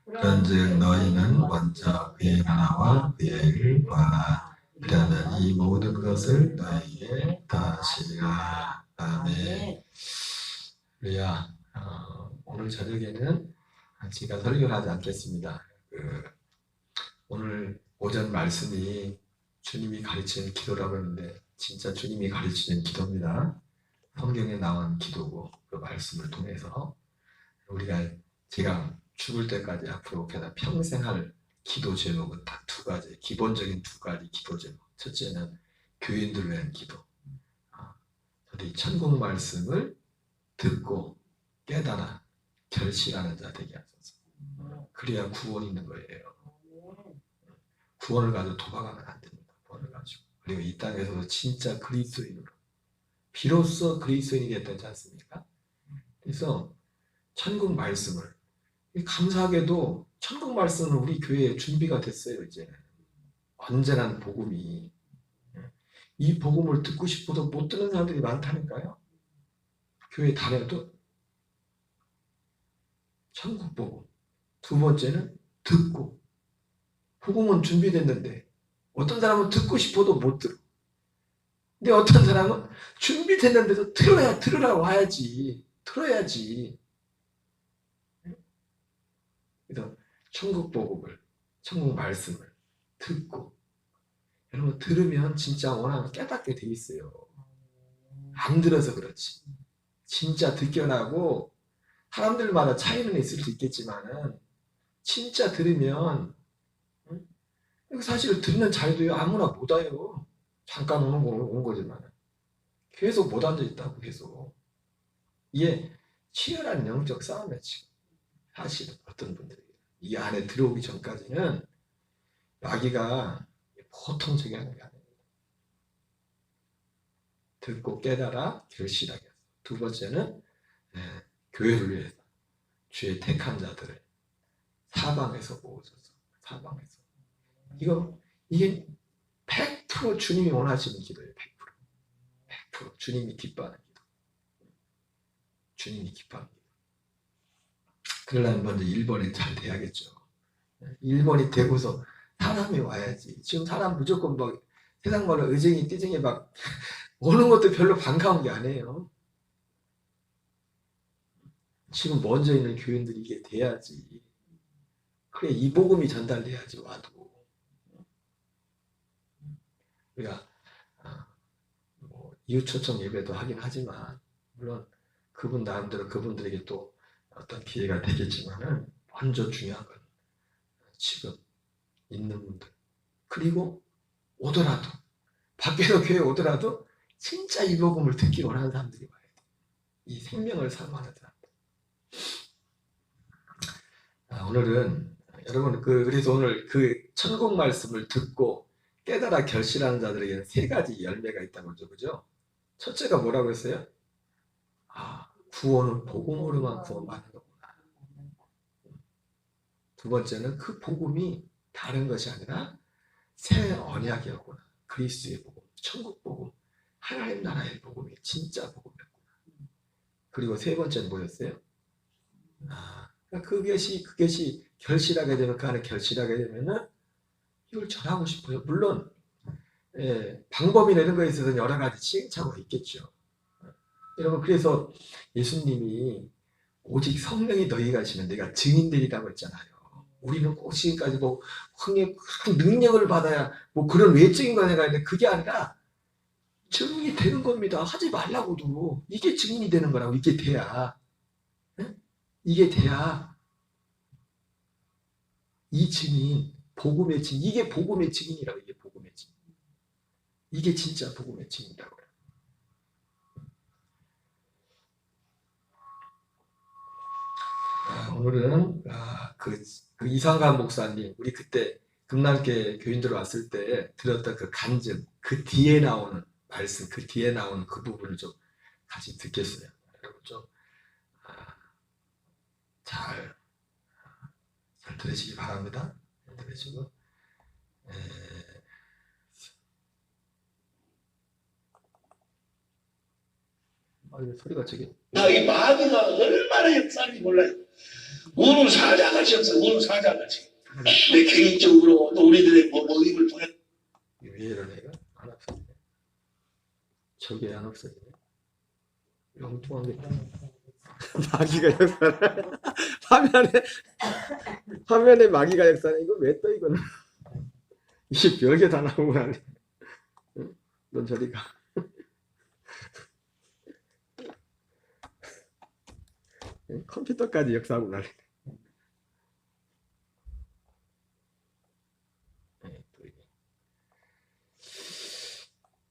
그런즉 너희는 먼저 그의 하나와 그의 일을 구하라. 그러면 이 모든 것을 너희에게 더하시리라. 아멘. 우리야, 오늘 저녁에는 제가 설교를 하지 않겠습니다. 오늘 오전 말씀이 주님이 가르치는 기도라고 하는데 진짜 주님이 가르치는 기도입니다. 성경에 나온 기도고 그 말씀을 통해서 제가 죽을 때까지 앞으로 게다가 평생 할 기도 제목은 딱 두 가지, 기본적인 두 가지 기도 제목. 첫째는 교인들을 위한 기도. 우리 천국 말씀을 듣고 깨달아 결실하는 자 되게 하소서. 그래야 구원이 있는 거예요. 구원을 가지고 도박하면 안 됩니다. 구원을 가지고. 그리고 이 땅에서도 진짜 그리스도인으로 비로소 그리스도인이 됐다지 않습니까? 그래서 천국 말씀을 감사하게도 천국 말씀은 우리 교회에 준비가 됐어요. 이제 언제나 복음이 이 복음을 듣고 싶어도 못 듣는 사람들이 많다니까요. 교회 다녀도 천국 복음. 두 번째는 듣고 복음은 준비됐는데 어떤 사람은 듣고 싶어도 못 들어. 근데 어떤 사람은 준비됐는데도 들으라고 해야지. 들어야지. 그래서 천국 복음을, 천국 말씀을 듣고 여러분 들으면 진짜 원하면 깨닫게 돼 있어요. 안 들어서 그렇지. 진짜 듣겨나고 사람들마다 차이는 있을 수 있겠지만은 진짜 들으면 사실 듣는 자리도요 아무나 못 와요. 잠깐 온 거지만 계속 못 앉아 있다고 계속. 이게 치열한 영적 싸움이야 지금. 사실은 어떤 분들이 이 안에 들어오기 전까지는 마귀가 보통 저기 하는 게 아닙니다. 듣고 깨달아 결실하게 하소. 두 번째는 교회를 위해서 주의 택한 자들을 사방에서 모으소서. 사방에서. 이게 100% 주님이 원하시는 기도예요. 100% 주님이 기뻐하는 기도. 주님이 기뻐하는 기도. 그러려면 먼저 1번이 잘 돼야겠죠. 1번이 되고서 사람이 와야지. 지금 사람 무조건 막 세상 말로 의쟁이 띠쟁이 막 오는 것도 별로 반가운 게 아니에요. 지금 먼저 있는 교인들이 이게 돼야지. 그래 이 복음이 전달돼야지 와도. 우리가 이웃 초청 예배도 하긴 하지만 물론 그분 나름대로 그분들에게 또 어떤 기회가 되겠지만은 먼저 중요한 건 지금 있는 분들 그리고 오더라도 밖에서 교회 오더라도 진짜 이 복음을 듣기 원하는 사람들이 와야 돼. 이 생명을 사모하는 사람들. 오늘은 여러분 그래서 오늘 그 천국 말씀을 듣고 깨달아 결실하는 자들에게는 세 가지 열매가 있다는 거죠, 그죠? 첫째가 뭐라고 했어요? 구원은 복음으로만 구원받는 거구나. 두 번째는 그 복음이 다른 것이 아니라 새 언약이었구나. 그리스도의 복음, 천국 복음, 하나님 나라의 복음이 진짜 복음이었구나. 그리고 세 번째는 뭐였어요? 그것이 결실하게 되면 그 안에 결실하게 되면은 이걸 전하고 싶어요. 물론 방법이나 이런 거에 있어서는 여러 가지 시행착오가 있겠죠. 여러분 그래서 예수님이 오직 성령이 너희 가시면 내가 증인되리라고 했잖아요. 우리는 꼭 지금까지 뭐 능력을 받아야 뭐 그런 외적인 거 생각하는데 그게 아니라 증인이 되는 겁니다. 하지 말라고도 이게 증인이 되는 거라고. 이게 돼야 이게 돼야 이 증인 복음의 증인 이게 복음의 증인이라고. 이게 복음의 증인 이게 진짜 복음의 증인이라고. 오늘은 그 이상관 목사님 우리 그때 금남교 교인들 왔을 때 들었던 그 간증 그 뒤에 나오는 말씀 그 뒤에 나오는 그 부분을 좀 같이 듣겠어요. 여러분 좀 잘 들으시기 바랍니다. 들으시고 소리가 저기 이 마귀가 얼마나 역사하는지 몰라요. 우는 사자같이 없어. 우는 사자같이. 내 개인적으로 또 우리들의 모임을 통해 위에는 애가 안 없어지네. 저게 안 없어지네. 엉뚱한 게 마귀가 역사를 화면에 마귀가 역사는 이거 왜 떠 이거는 이게 별게 다 나오고 나네. 응? 넌 저리 가. 컴퓨터까지 역사하고 나네. 네, 또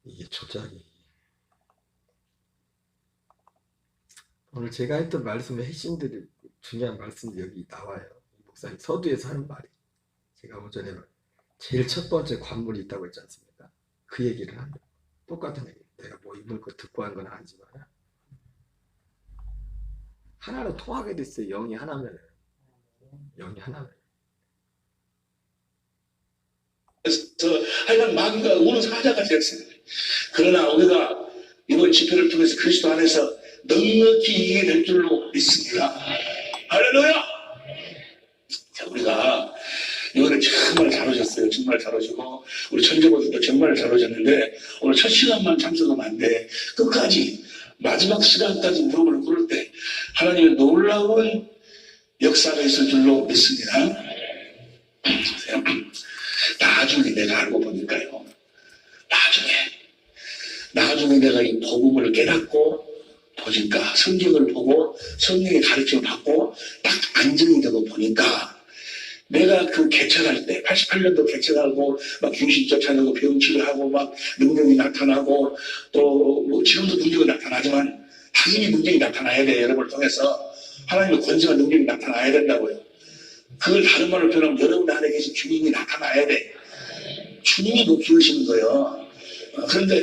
이게 조작이. 오늘 제가 했던 말씀의 핵심들이 중요한 말씀이 여기 나와요. 목사님 서두에서 하는 말이. 제가 오전에 제일 첫 번째 관문이 있다고 했지 않습니까? 그 얘기를 하는 똑같은 얘기. 내가 뭐 이분 거 듣고 한 건 아니지만 하나로 통하게 됐어요. 영이 하나면. 그래서 하여간 마귀가 우는 사자같이 했습니다. 그러나 우리가 이번 집회를 통해서 그리스도 안에서 넉넉히 이기게 될 줄로 믿습니다. 할렐루야! 자, 우리가 이번에 정말 잘 오셨어요. 정말 잘 오시고 우리 천재보들도 정말 잘 오셨는데 오늘 첫 시간만 참석하면 안 돼. 끝까지 마지막 시간까지 무릎을 꿇을 때 하나님의 놀라운 역사가 있을 줄로 믿습니다. 보세요. 나중에 내가 알고 보니까요. 나중에 내가 이 복음을 깨닫고 보니까 성경을 보고 성령의 가르침을 받고 딱 안정이 되고 보니까 내가 그 개척할 때 88년도 개척하고 막 귀신 쫓아내고 병 치료하고 막 능력이 나타나고 또 뭐 지금도 능력이 나타나지만 당연히 능력이 나타나야 돼. 여러분을 통해서 하나님의 권세와 능력이 나타나야 된다고요. 그걸 다른 말로 표현하면 여러분 안에 계신 주님이 나타나야 돼. 주님이 못 키우시는 거예요. 그런데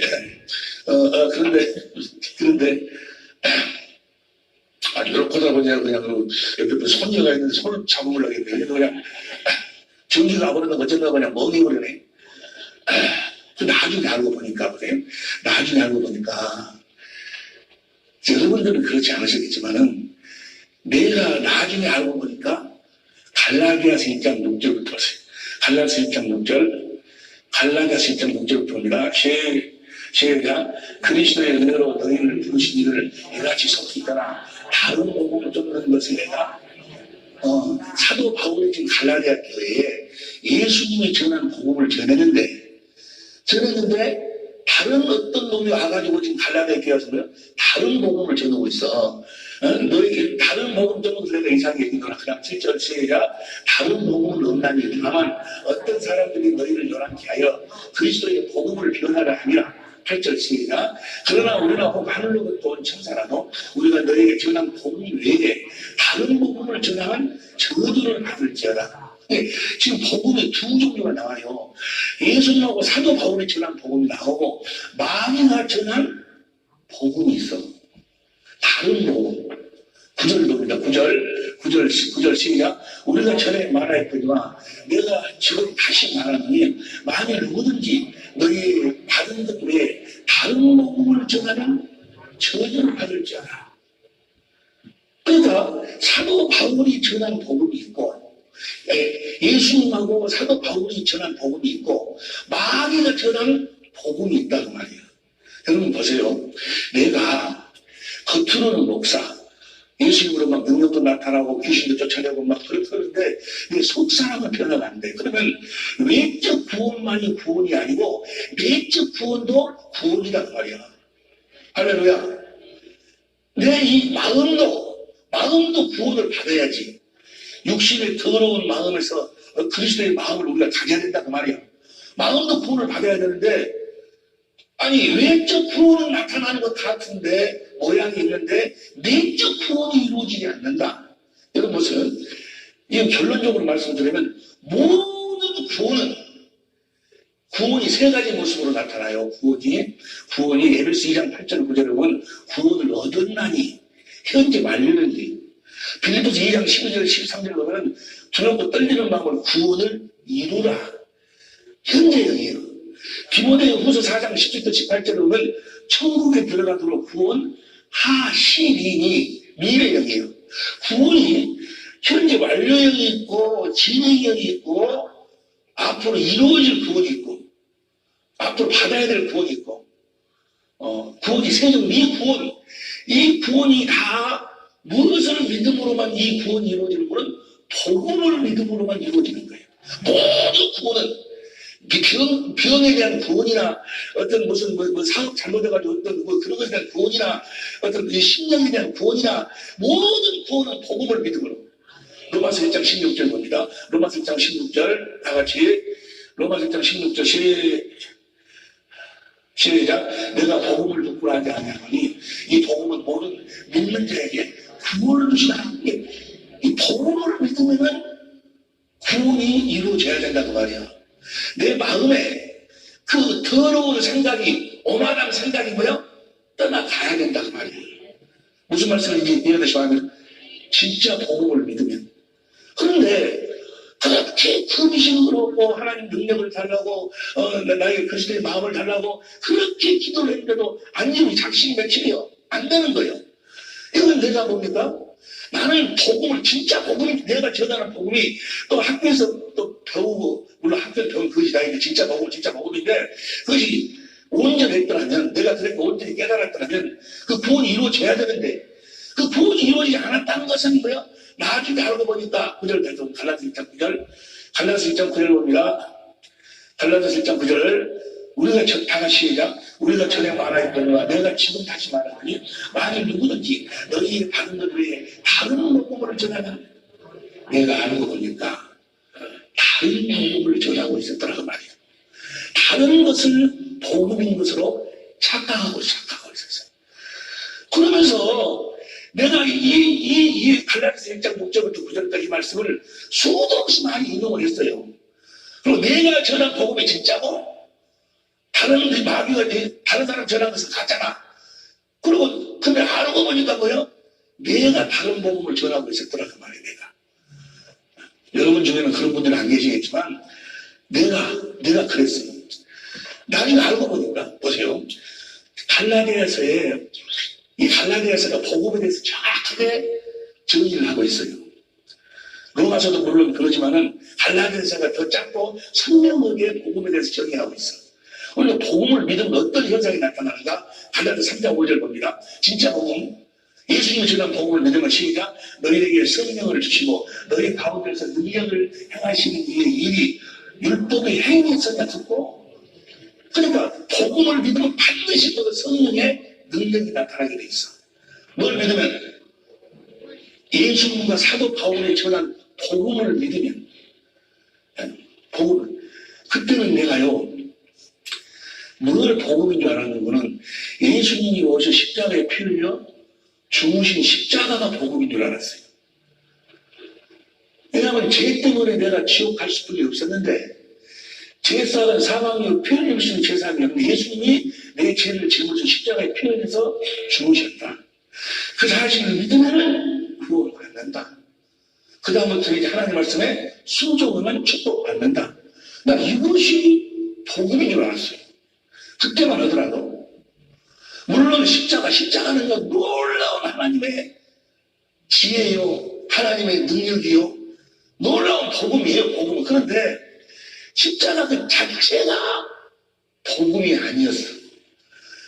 이렇게 하다 보니까 그냥 그 옆에 손녀가 있는데 손을 잡으려고 했는데 그냥 전기가 와버리는 거 어쩌다가 그냥 멍해버리네. 나중에 알고 보니까 여러분들은 그렇지 않으셨겠지만은 내가 나중에 알고 보니까 갈라디아서 1장 6절부터 보세요. 갈라디아서 1장 6절부터입니다. 시작. 그리스도의 은혜로 너희를 부르신 이를 이같이 속히 있더라. 다른 복음을 전하는 것을 내가 사도 바울이 지금 갈라디아 교회에 예수님이 전한 복음을 전했는데 다른 어떤 놈이 와가지고 지금 갈라디아 교회 와서 다른 복음을 전하고 있어. 너희 다른 복음 전하고 내가 이상하게 얘기하거나 그냥 7절 시작. 다른 복음은 없나니 다만 어떤 사람들이 너희를 요란케 하여 그리스도의 복음을 변하라 함이라. 8절 시작. 그러나 우리는 혹 하늘로부터 온 천사라도 우리가 너희에게 전한 복음 외에 다른 복음을 전하면 저주를 받을지어다. 지금 복음이 두 종류가 나와요. 예수님하고 사도 바울이 전한 복음이 나오고 마귀가 전한 복음이 있어. 다른 복음. 9절 봅니다. 9절 시작. 우리가 전에 말하였거니와 내가 지금 다시 말하노니 만일 누구든지 너희 받은 것 외에 다른 복음을 전하면 저주를 받을지 알아. 그러니까 사도 바울이 전한 복음이 있고 예수님하고 사도 바울이 전한 복음이 있고 마귀가 전하는 복음이 있다고 말이에요. 여러분 보세요. 내가 겉으로는 목사 예수님으로 막 능력도 나타나고 귀신도 쫓아내고 막 그러는데 내 속사람은 변화가 안 돼. 그러면 외적 구원만이 구원이 아니고 내적 구원도 구원이란 말이야. 할렐루야. 내 이 마음도 구원을 받아야지. 육신의 더러운 마음에서 그리스도의 마음을 우리가 가져야 된다고 말이야. 마음도 구원을 받아야 되는데 아니 외적 구원은 나타나는 것 같은데 모양이 있는데 내적 구원이 이루어지지 않는다. 여러분 보세요. 이 결론적으로 말씀드리면 모든 구원이 세 가지 모습으로 나타나요. 구원이 에베소 2장 8절 9절에 보면 구원을 얻었나니 현재 말리는지 빌립보서 2장 12절 13절에 보면 두렵고 떨리는 마음으로 구원을 이루라. 현재형이에요. 디모데 후서 4장 17절 18절에 보면 천국에 들어가도록 구원하시리니 미래형이에요. 구원이 현재 완료형이 있고 진행형이 있고 앞으로 이루어질 구원이 있고 앞으로 받아야 될 구원이 있고 구원이 세종 이 구원이 다 무엇을 믿음으로만 이 구원이 이루어지는 거는 복음을 믿음으로만 이루어지는 거예요. 모든 구원은 병에 대한 구원이나 어떤 무슨 사업 잘못해가지고 어떤 그런 것에 대한 구원이나 어떤 심령에 대한 구원이나 모든 구원은 복음을 믿음으로. 로마서 1장 16절 봅니다. 로마서 1장 16절 다 같이 로마서 1장 16절 시작. 내가 복음을 듣고 하지 아니하노니 이 복음은 모든 믿는 자에게 구원을 주시는 하나님께 이 복음을 믿으면 구원이 이루어져야 된다고 말이야. 내 마음에 그 더러운 생각이 오만한 생각이 뭐야? 떠나가야 된다고 말이야. 무슨 말씀인지 이해되시죠? 하면 진짜 복음을 믿으면. 그런데 그렇게 금식으로 하나님 능력을 달라고 나의 그리스도의 마음을 달라고 그렇게 기도를 했는데도 안 되면 작심이 며칠이요. 안 되는 거예요. 이건 내가 뭡니까? 나는 복음을 진짜 복음이 내가 전하는 복음이 또 학교에서 또 배우고 물론 학교에서 배운 그것이 나에게 진짜 복음인데 그것이 온전했더라면 내가 그렇게 온전히 깨달았더라면 그 구원이 이루어져야 되는데 그 구원이 이루어지지 않았다는 것은 뭐야? 나중에 알고 보니까 9절 계속 갈라디아 1장 9절 갈라디아 1장 9절 봅니다. 갈라디아 1장 9절 우리가 다 같이 시작. 우리가 전에 말하였거니와 내가 지금 다시 말하노니 만일 누구든지 너희의 받은 것 외에 다른 복음을 전하면 내가 알고 보니까 다른 복음을 전하고 있었더라고 말이야. 다른 것을 복음인 것으로 착각하고 있었어요. 그러면서 내가 이 갈라디아 1장 6절부터 9절까지 말씀을 수도 없이 많이 인용을 했어요. 그리고 내가 전한 복음이 진짜고 다른 마귀가 다른 사람 전한 것은 가짜나. 그리고 근데 알고 보니까 뭐요? 내가 다른 복음을 전하고 있었더라고 말이야. 내가. 여러분 중에는 그런 분들은 안 계시겠지만 내가 그랬어요. 나중에 알고 보니까 보세요. 이 갈라디아서가 복음에 대해서 정확하게 정의를 하고 있어요. 로마서도 물론 그러지만은 갈라디아서가 더 짧고 선명하게 복음에 대해서 정의하고 있어. 오늘 복음을 믿으면 어떤 현상이 나타나는가? 갈라디아 3장 5절 봅니다. 진짜 복음. 예수님이 전한 복음을 믿으면 시작. 너희에게 성령을 주시고 너희 가운데서 능력을 행하시는 이의 일이 율법의 행위에서냐 듣고. 그러니까 복음을 믿으면 반드시 그 성령의 능력이 나타나게 돼 있어. 뭘 믿으면 예수님과 사도 바울이 전한 복음을 믿으면 복음을 그때는 내가요 뭘 복음인 줄 알았는 거는 예수님이 오셔 십자가에 피 흘려 죽으신 십자가가 복음인 줄 알았어요. 왜냐하면 죄 때문에 내가 지옥 갈 수밖에 없었는데 제사는 사망이요 피 흘리시는 제사였는데 예수님이 내 죄를 짊어져 십자가에 피 흘려서 죽으셨다. 그 사실을 믿으면 구원을 받는다. 그 다음부터 이제 하나님 말씀에 순종하면 축복받는다. 난 이것이 복음인 줄 알았어요. 그때만 하더라도. 물론 십자가는 놀라운 하나님의 지혜요, 하나님의 능력이요, 놀라운 복음이에요, 복음. 그런데 십자가 그 자체가 복음이 아니었어.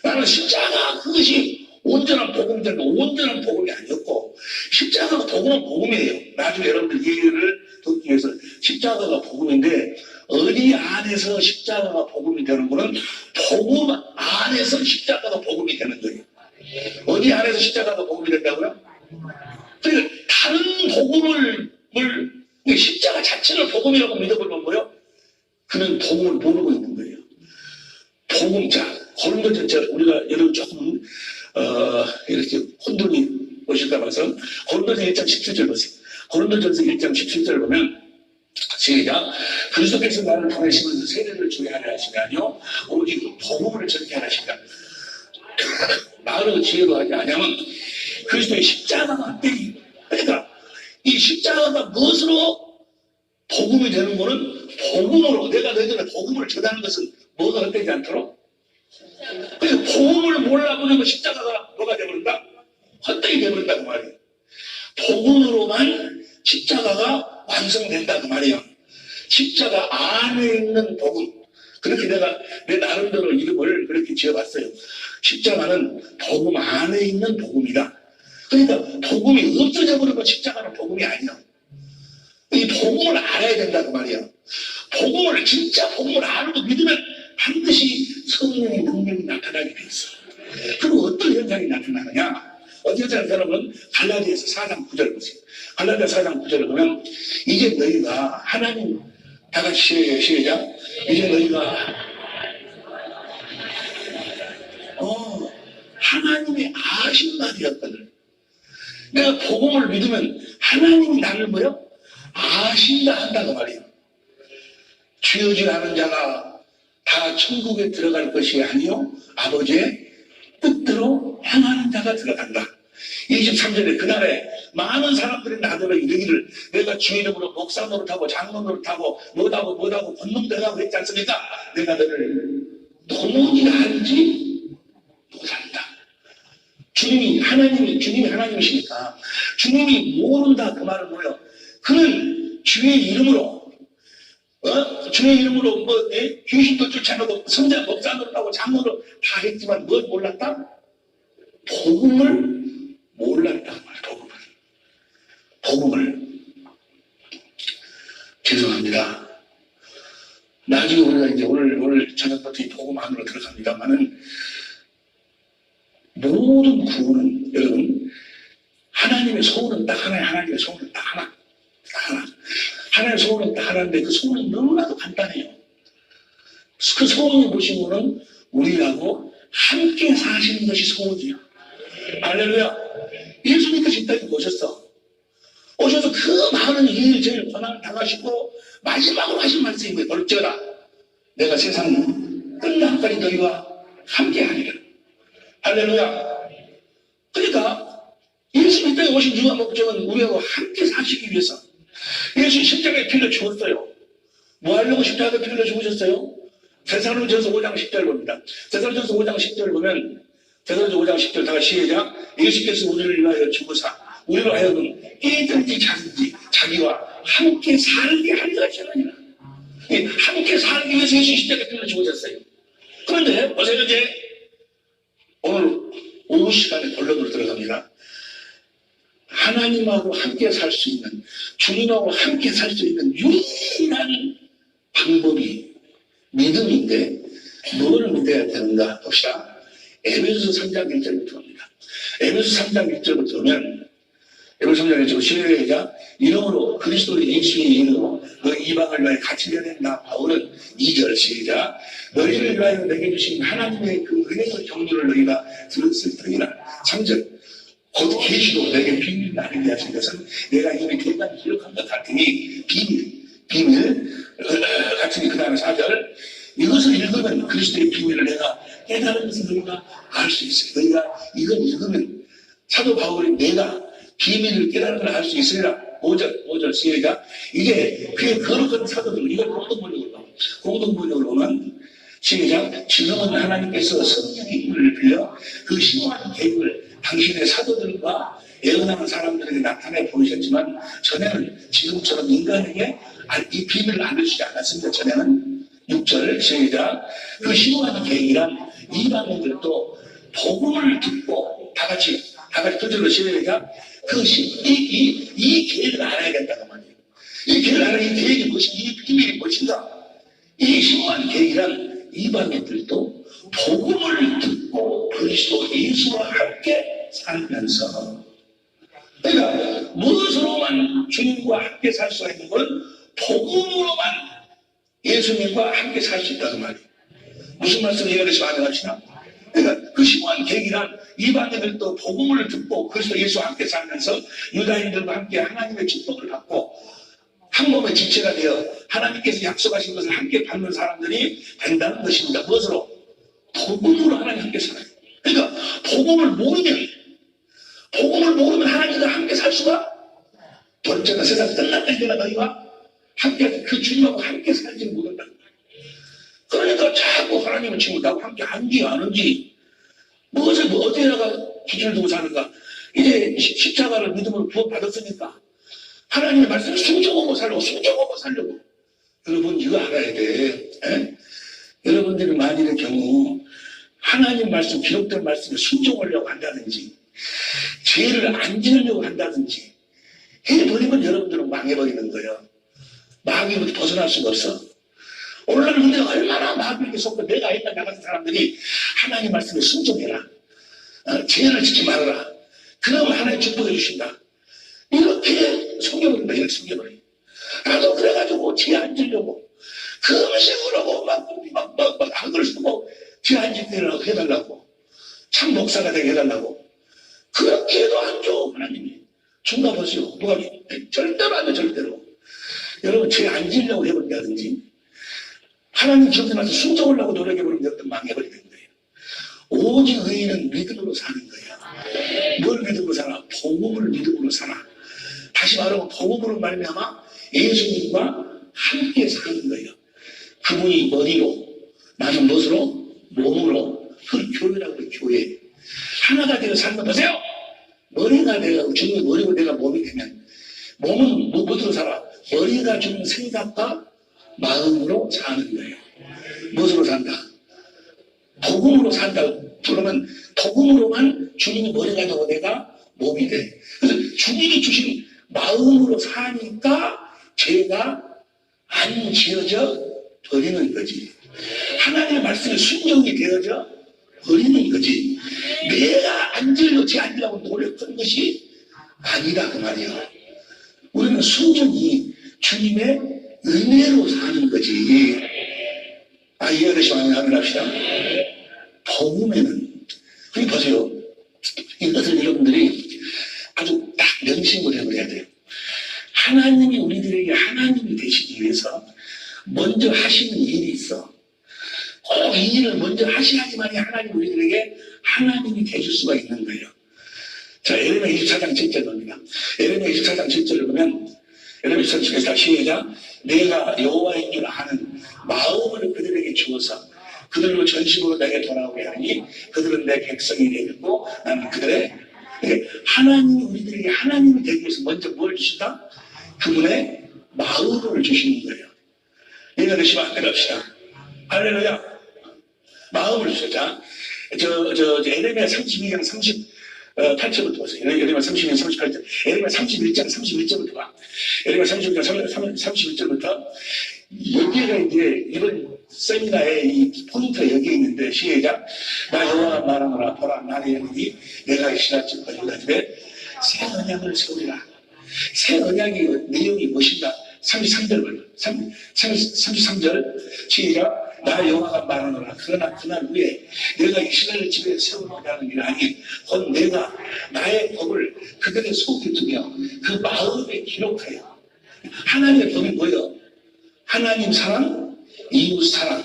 나는 십자가 그것이 온전한 복음인데 온전한 복음이 아니었고 십자가가 복음은 복음이에요. 나중에 여러분들 이해를 듣기 위해서 십자가가 복음인데 어디 안에서 십자가가 복음이 되는 거는 복음 안에서 십자가가 복음이 되는 거예요. 어디 안에서 십자가가 복음이 된다고요? 그러니까 다른 복음을 십자가 자체를 복음이라고 믿어보면 뭐예요? 그는 복음을 모르고 있는 거예요. 복음자 고린도전서 우리가 여러분 조금 이렇게 혼돈이 오실까 봐서 고린도전서 1장 17절 보세요. 고린도전서 1장 17절 보면 시작. 그리스도께서 나를 보내시면서 세례를 주게 하려 하시니 아니요 오직 복음을 전케 하시니라. 말을 지혜로 하지 아니하면 그리스도의 십자가가 떼기. 그러니까 이 십자가가 무엇으로 복음이 되는 거는 복음으로 내가 너희들의 복음을 전하는 것은 뭐가 헛되지 않도록. 그래서 복음을 몰라보면 십자가가 뭐가 되버린다? 헛되게 되버린다고 말이에요. 복음으로만 십자가가 완성된다 그 말이에요. 십자가 안에 있는 복음. 그렇게 내가 내 나름대로 이름을 그렇게 지어봤어요. 십자가는 복음 안에 있는 복음이다. 그러니까 복음이 없어져 버리면 십자가는 복음이 아니야. 이 복음을 알아야 된다 그 말이야. 복음을 진짜 복음을 알고 믿으면 반드시 성령의 능력이 나타나게 돼 있어. 그럼 어떤 현상이 나타나느냐? 어디서 여러분 갈라디아서 4장 9절 보세요. 갈라디아 4장 9절을 보면 이제 너희가 하나님 다 같이 시작. 이제 너희가 하나님의 아신다 되었거든. 내가 복음을 믿으면 하나님이 나를 뭐요? 아신다 한다고 말이에요. 죄지 않은 자가 다 천국에 들어갈 것이 아니요 아버지의 뜻대로 행하는 자가 들어간다. 23절에 그날에 많은 사람들이 나더러 이르기를 내가 주의 이름으로 목사 노릇하고 장로 노릇하고 뭐다고 권능대가고 했지 않습니까? 내가 너를 도무지 알지 못한다. 주님이 하나님이시니까 주님이 모른다 그 말은 뭐예요? 그는 주의 이름으로 귀신도 쫓아내고 선자 목사 노릇하고 장로를 다 했지만 뭘 몰랐다? 복음을 몰랐단 말이야. 복음을 죄송합니다. 나중에 우리가 이제 오늘 저녁부터 이 복음 안으로 들어갑니다만은 모든 구원은 여러분 하나님의 소원은 딱 하나예요. 하나님의 소원은 딱 하나. 하나님의 소원은 딱 하나인데 그 소원은 너무나도 간단해요. 그 소원이 보시면은 우리하고 함께 사시는 것이 소원이에요. 할렐루야. 예수님께서 이 땅에 오셨어. 오셔서 그 많은 일, 제일 고난을 당하시고 마지막으로 하신 말씀이 뭐예요? 어쩌라 내가 세상 끝날까지 너희와 함께하리라. 할렐루야. 그러니까 예수님 이 땅에 오신 이유와 목적은 우리하고 함께 사시기 위해서. 예수 십자가에 필려 죽었어요. 뭐 하려고 십자가에 필려 죽으셨어요? 데살로니가전서 5장 10절 봅니다. 데살로니가전서 5장 10절 보면 데살로니가전서 5장 10절 다 같이 시작. 예수께서 우리를 위하여 죽으사 우리로 하여금 깨든지 자든지 자기와 함께 살게 하리라 하시느니라. 함께 살기 위해서 예수 십자가에 필려 죽으셨어요. 그런데 보세요. 이제 오늘 오후 시간에 본론으로 들어갑니다. 하나님하고 함께 살 수 있는, 주님하고 함께 살 수 있는 유일한 방법이 믿음인데 뭘 믿어야 되는가 봅시다. 에베소서 3장 1절부터 봅니다. 에베소서 3장 1절부터 보면 에베소서 3장 1절 시작. 이러므로 그리스도 예수의 이름으로 너희 이방을 위하여 갇히려 된다. 바울은 2절 시작. 너희를 위하여 내게 주신 하나님의 그 은혜의 경륜을 너희가 들었을 터이나 3절 곧 계시도 내게 비밀을 나누게 하신 것은 내가 이미 대단히 기억한 것 같으니 비밀 같으니 그 다음에 4절 이것을 읽으면 그리스도의 비밀을 내가 깨달은 것을 너희가 알 수 있어요. 너희가 이걸 읽으면 사도 바울이 내가 비밀을 깨달은 걸 알 수 있으리라. 5절 시작. 이게 그의 거룩한 사도들 이걸 공동번역으로 보면 시작. 지금은 하나님께서 성령의 힘을 빌려 그 심오한 계획을 당신의 사도들과 예언하는 사람들에게 나타내 보이셨지만 전에는 지금처럼 인간에게 이 비밀을 알려주지 않았습니다. 전에는 6절 시작. 그 심오한 계획이란 이방인들도 복음을 듣고 다 같이 9절로 시작. 이 계획을 알아야겠다고 말이에요. 이 계획을 알아야 이 계획이 무엇이 이 비밀이 무엇인가. 이 심오한 계획이란 이방인들도 복음을 듣고 그리스도 예수와 함께 살면서 그러니까 무엇으로만 주님과 함께 살 수 있는 건 복음으로만 예수님과 함께 살 수 있다는 말이에요. 무슨 말씀 이해해서 반응하시나? 그러니까 그 심오한 계획이란 이방인들도 복음을 듣고 그리스도 예수와 함께 살면서 유다인들과 함께 하나님의 축복을 받고 한 몸의 지체가 되어 하나님께서 약속하신 것을 함께 받는 사람들이 된다는 것입니다. 무엇으로? 복음으로 하나님 함께 살아요. 그러니까 복음을 모르면 하나님과 함께 살 수가 번째가 세상 끝날 때까지 너희와 함께 그 주님하고 함께 살지 못한다. 그러니까 자꾸 하나님은 지금 나하고 함께 한지 안 한지 어디에다가 기준을 두고 사는가. 이제 십자가를 믿음으로 부어받았으니까 하나님의 말씀을 순종하고 살려고, 순종하고 살려고. 여러분 이거 알아야 돼. 에? 여러분들이 만일의 경우 하나님 말씀, 기록된 말씀에 순종하려고 한다든지 죄를 안 지으려고 한다든지 해버리면 여러분들은 망해버리는 거예요. 마귀부터 벗어날 수가 없어. 오늘날 근데 얼마나 마귀에게 속고 내가 있다 나가는 사람들이 하나님 말씀에 순종해라. 죄를 짓지 말아라. 그러면 하나님 축복해 주신다. 이렇게 속여버린다. 이렇게 속여버려. 나도 그래가지고 죄 안 지려고 금식으로 막 악을 쓰고 죄 안 짓으라고 해달라고. 참 목사가 되게 해달라고. 그렇게 해도 안 줘. 하나님이. 준가 보세요. 누가 절대로 안 돼. 절대로. 여러분 죄 안 지려고 해버린다든지 하나님 기억나서 순종하려고 노력해버리면 어떤 망해버리는 거예요. 오직 의인은 믿음으로 사는 거예요. 뭘 믿음으로 살아? 복음을 믿음으로 살아. 다시 말하면 복음으로 말미암아 예수님과 함께 사는 거예요. 그분이 머리로, 나는 무엇으로? 몸으로. 그 교회라고 해요. 교회. 하나가 되어 살면 보세요. 머리가 내가 주님의 머리고 내가 몸이 되면 몸은 무엇으로 살아? 머리가 주는 생각과 마음으로 사는 거예요. 무엇으로 산다? 복음으로 산다. 그러면 복음으로만 주님이 머리가 되고 내가 몸이 돼. 그래서 주님이 주신 마음으로 사니까 죄가 안 지어져 버리는 거지. 하나님의 말씀에 순종이 되어져 버리는 거지. 내가 안 지으려고 죄 안 지으려고 노력한 것이 아니다 그 말이야. 우리는 순종이 주님의 은혜로 사는 거지. 이해하시면 하면 합시다. 복음에는 여기 보세요. 이것을 여러분들이 아주 딱 명심을 해버려야 돼요. 하나님이 우리들에게 하나님이 되시기 위해서 먼저 하시는 일이 있어. 꼭 이 일을 먼저 하셔야지만이 하나님 우리들에게 하나님이 되실 수가 있는 거예요. 자, 에레미야 24장 7절 봅니다. 에레미야 24장 7절을 보면 에레미야 24장 시작. 내가 여호와인 줄 아는 마음을 그들에게 주어서 그들로 전심으로 내게 돌아오게 하니 그들은 내 백성이 되고 나는 그들의 하나님이 우리들에게 하나님이 되기 위해서 먼저 뭘 주신다? 그분의 마음을 주시는 거예요. 이해가 되시면 안 되갑시다. 할렐루야. 마음을 주셨다. 에레미야 32장 38절부터 보세요. 에레미야 32장 38절. 에레미야 31장 31절부터 봐. 에레미야 31장 31절부터 여기가 이제 이번 세미나의 이 포인트가 여기에 있는데 시작. 나 여호와가 말하노라. 보라 나의 영이 내가 이 신하집 거리다 집에 새 언약을 세우리라. 새 언약의 내용이 무엇인가? 33절 33절 시작. 나 여호와가 말하노라. 그러나 그날 후에 내가 이스라엘 집에 세우노라는 일 아니 곧 내가 나의 법을 그들의 속에 두며 그 마음에 기록하여. 하나님의 법이 뭐예요? 하나님 사랑, 이웃 사랑,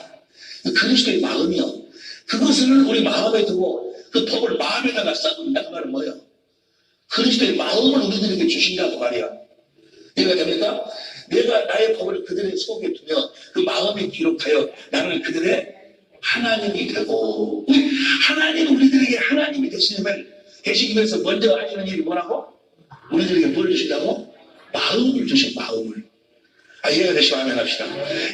그리스도의 마음이요. 그것을 우리 마음에 두고 그 법을 마음에다가 써둔다. 그 말은 뭐예요? 그리스도의 마음을 우리들에게 주신다고 말이야. 이해가 됩니까? 내가 나의 법을 그들의 속에 두며 그 마음에 기록하여 나는 그들의 하나님이 되고. 하나님 우리들에게 하나님이 되시기 위해서 먼저 하시는 일이 뭐라고? 우리들에게 뭘 주신다고? 마음을 주신 마음을. 이해가 되시면 하면 합시다.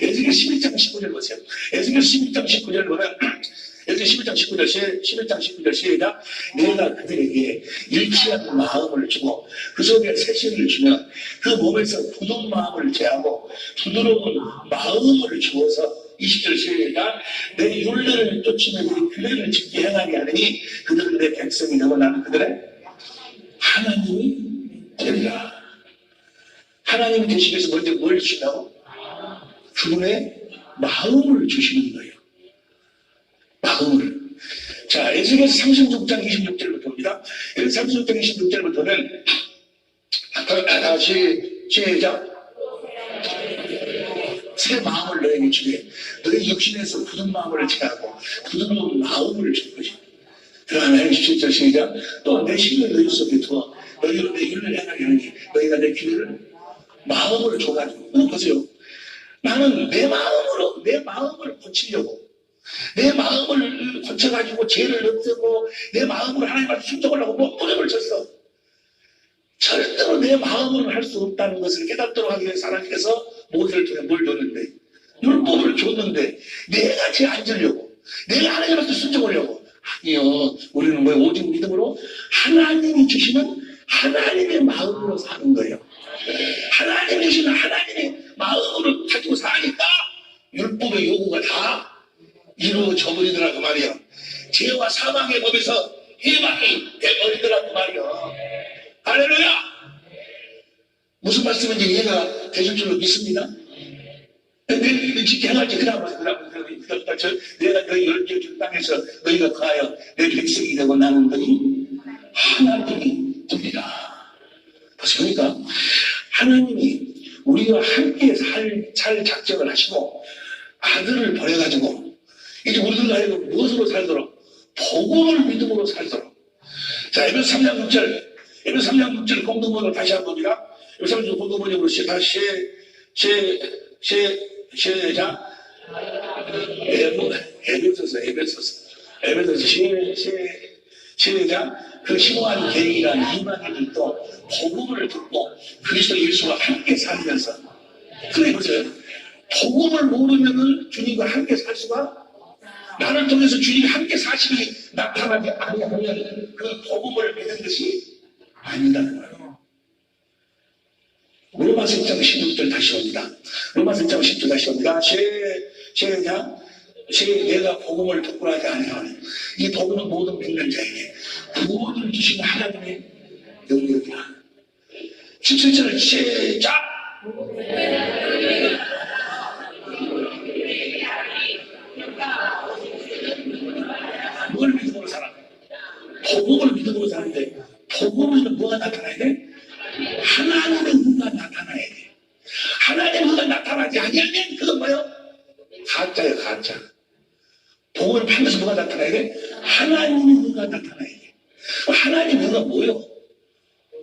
에스겔 11장 19절 보세요. 에스겔 11장 19절 보면 에스겔 11장 19절 시에다 내가 그들에게 잃지 않는 마음을 주고 그 속에 새신을 주며 그 몸에서 굳은 마음을 제하고 부드러운 마음을 주어서 20절 시에다 내 율례를 쫓으며 내 규례를 지키게 행하게 하느니 그들은 내 백성이 되고 나는 그들의 하나님이 되리라. 하나님이 되시기 위해서 먼저 뭘 주신다고? 그분의 마음을 주시는 거예요. 마음을. 자, 에스겔서 36장 26절부터 봅니다. 36장 26절부터는 다시 시작. 새 마음을 너에게 주게. 너희 육신에서 굳은 마음을 제하고 부드러운 마음을 줄 것이다. 그 다음에 17절 시작. 또 내 신을 너희 속에 두어 너희로 내 율례를 행하게 하니 너희가 내 길을 마음을 줘가지고. 보세요. 나는 내 마음을 고치려고 내 마음을 고쳐가지고 죄를 없애고 내 마음으로 하나님 앞에 순종하려고 몸부림을 쳤어. 절대로 내 마음으로는 할 수 없다는 것을 깨닫도록 하기 위해서 하나님께서 모세를 통해 뭘 줬는데, 율법을 줬는데 내가 죄 안 지려고, 내가 하나님한테 순종하려고. 아니요, 우리는 뭐 오직 믿음으로 하나님이 주시는 하나님의 마음으로 사는 거예요. 하나님이 주시는 하나님의 마음으로 가지고 사니까 율법의 요구가 다 이루어져 버리더라고 말이야. 죄와 사망의 법에서 해방이 돼버리더라고 말이야. 할렐루야! 무슨 말씀인지 이해가 되실 줄로 믿습니다. 너희 지켜 행할지 그다음 내가 너희 열개 준 땅에서 너희가 가하여 내 백성이 되고 나는 너희 하나님이 됩니다. 보십니까? 하나님이 우리와 함께 살 작정을 하시고 아들을 보내가지고 이제 우리들 하여금 무엇으로 살도록? 복음을 믿음으로 살도록. 자, 에베소 3장 6절, 에베소 3장 6절 공동번호 다시 한 번입니다. 에베소 3장 공동번호로 시작. 에베소서 시작. 그 심오한 계획이란 이만희들도 복음을 듣고 그리스도 예수와 함께 살면서, 그래 보세요. 복음을 모르면은 주님과 함께 살 수가, 나를 통해서 주님이 함께 사심이 나타나지 아니하면 그 복음을 믿는 것이 아니다는 거예요. 로마서 1장 16절 다시 옵니다. 로마서 1장 10절 다시 옵니다. 내가 복음을 듣고 하지 아니하니 이 복음은 모든 믿는 자에게 구원을 주시는 하나님의 능력이다. 17절 시작. 뭘 믿음으로 살아? 복음을 믿음으로 사는데 복음에는 뭐가 나타나야 돼? 하나님의 은혜가 나타나야 돼. 하나님의 은혜가 나타나지 아니하면 그건 뭐예요? 가짜예요, 가짜. 복음을 팔면서 뭐가 나타나야 돼? 하나님의 은혜가 나타나야 돼. 하나님의 은혜가 뭐예요?